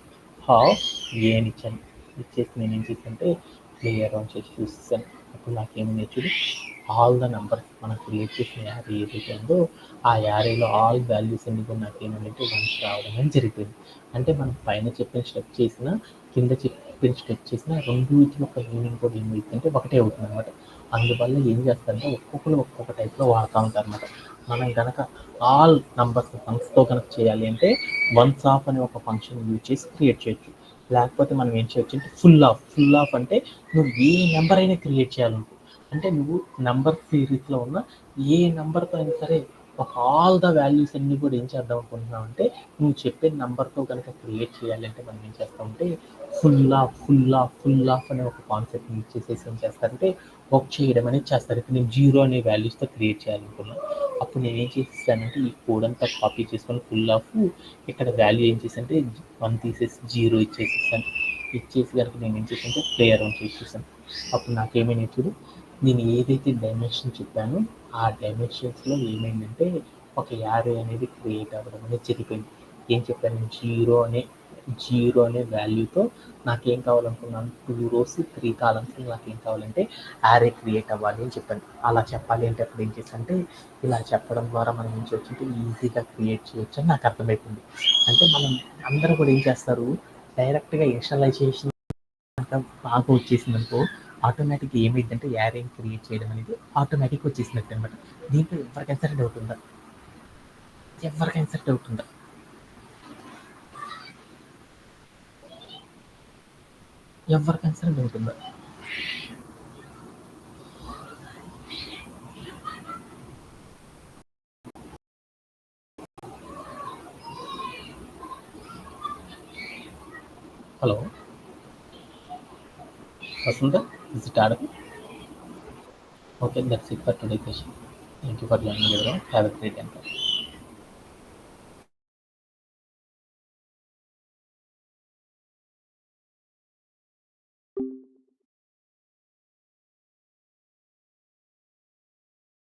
హాఫ్ ఏ అని ఇచ్చాను. ఇచ్చేసి నేను ఏం చేశానంటే ప్లేయర్ ఆన్ చేసి చూస్తాను. అప్పుడు నాకేమైంది చూడు, ఆల్ ద నెంబర్స్ మనం క్రియేట్ చేసిన యారీ ఏదైతే ఉందో ఆ యారీలో ఆల్ వాల్యూస్ అన్ని కూడా నాకేమైందంటే వన్స్ రావడం అని జరిగింది. అంటే మనం పైన చెప్పిన స్టెప్ చేసిన కింద చెప్పిన స్టెప్ చేసిన రెండింటి యొక్క మీనింగ్ కూడా ఏమైందంటే ఒకటే అవుతుంది అనమాట. అందువల్ల ఏం చేస్తారంటే ఒక్కొక్కరు ఒక్కొక్క టైప్లో వాడుతూ ఉంటారు అనమాట. మనం కనుక ఆల్ నంబర్స్ వన్స్తో కనుక చేయాలి అంటే వన్స్ ఆఫ్ అనే ఒక ఫంక్షన్ యూజ్ చేసి క్రియేట్ చేయొచ్చు. లేకపోతే మనం ఏం చేయొచ్చు అంటే ఫుల్ ఆఫ్ అంటే నువ్వు ఏ నెంబర్ అయినా క్రియేట్ చేయాలనుకో, అంటే నువ్వు నెంబర్ సిరీస్లో ఉన్న ఏ నెంబర్తో అయినా సరే ఒక ఆల్ ద వాల్యూస్ అన్నీ కూడా ఏం చేద్దాం అనుకుంటున్నావు అంటే నువ్వు చెప్పే నెంబర్తో కనుక క్రియేట్ చేయాలంటే మనం ఏం చేస్తామంటే ఫుల్ ఆఫ్ అనే ఒక కాన్సెప్ట్ యూజ్ చేసేసి ఏం చేస్తారంటే వర్క్ చేయడం అనేది చేస్తారు. ఇప్పుడు నేను 0 అనే వాల్యూస్తో క్రియేట్ చేయాలనుకున్నాను. అప్పుడు నేను ఏం చేసేసానంటే ఈ కోడ్ అంతా కాపీ చేసుకొని ఫుల్ ఆఫ్ ఇక్కడ వాల్యూ ఏం చేశానంటే 1 తీసేసి 0 ఇచ్చేసేసాను. ఇచ్చేసి కనుక నేను ఏం చేశానంటే ప్లేయర్ ఆన్ చేసేసాను. అప్పుడు నాకేమైనా చూడు, నేను ఏదైతే డైమెన్షన్ చెప్పానో ఆ డైమెన్షన్స్లో ఏమైందంటే ఒక యారే అనేది క్రియేట్ అవ్వడం అనేది జరిగిపోయింది. ఏం చెప్పాను, జీరో అనే వాల్యూతో నాకేం కావాలనుకున్నాను, 2 rows 3 columns నాకేం కావాలంటే యారే క్రియేట్ అవ్వాలి అని చెప్పాను. అలా చెప్పాలి అంటే అప్పుడు ఏం చేశానంటే ఇలా చెప్పడం ద్వారా మనం ఏం చేయొచ్చు అంటే ఈజీగా క్రియేట్ చేయొచ్చు అని నాకు అర్థమైపోయింది. అంటే మనం అందరూ కూడా ఏం చేస్తారు, డైరెక్ట్గా ఇనిషియలైజేషన్ బాగా వచ్చేసిందనుకో, ఆటోమేటిక్గా ఏమైందంటే యారేని క్రియేట్ చేయడం అనేది ఆటోమేటిక్గా వచ్చేసినట్టు అనమాట. దీంట్లో ఎవరికైనా సరే డౌట్ ఉందా? ఎవరికైనా సరే డౌట్ ఉందా? హలో, వస్తుందా? Is it audible? Okay, that's it for today's session. Thank you for joining everyone. Have a great day.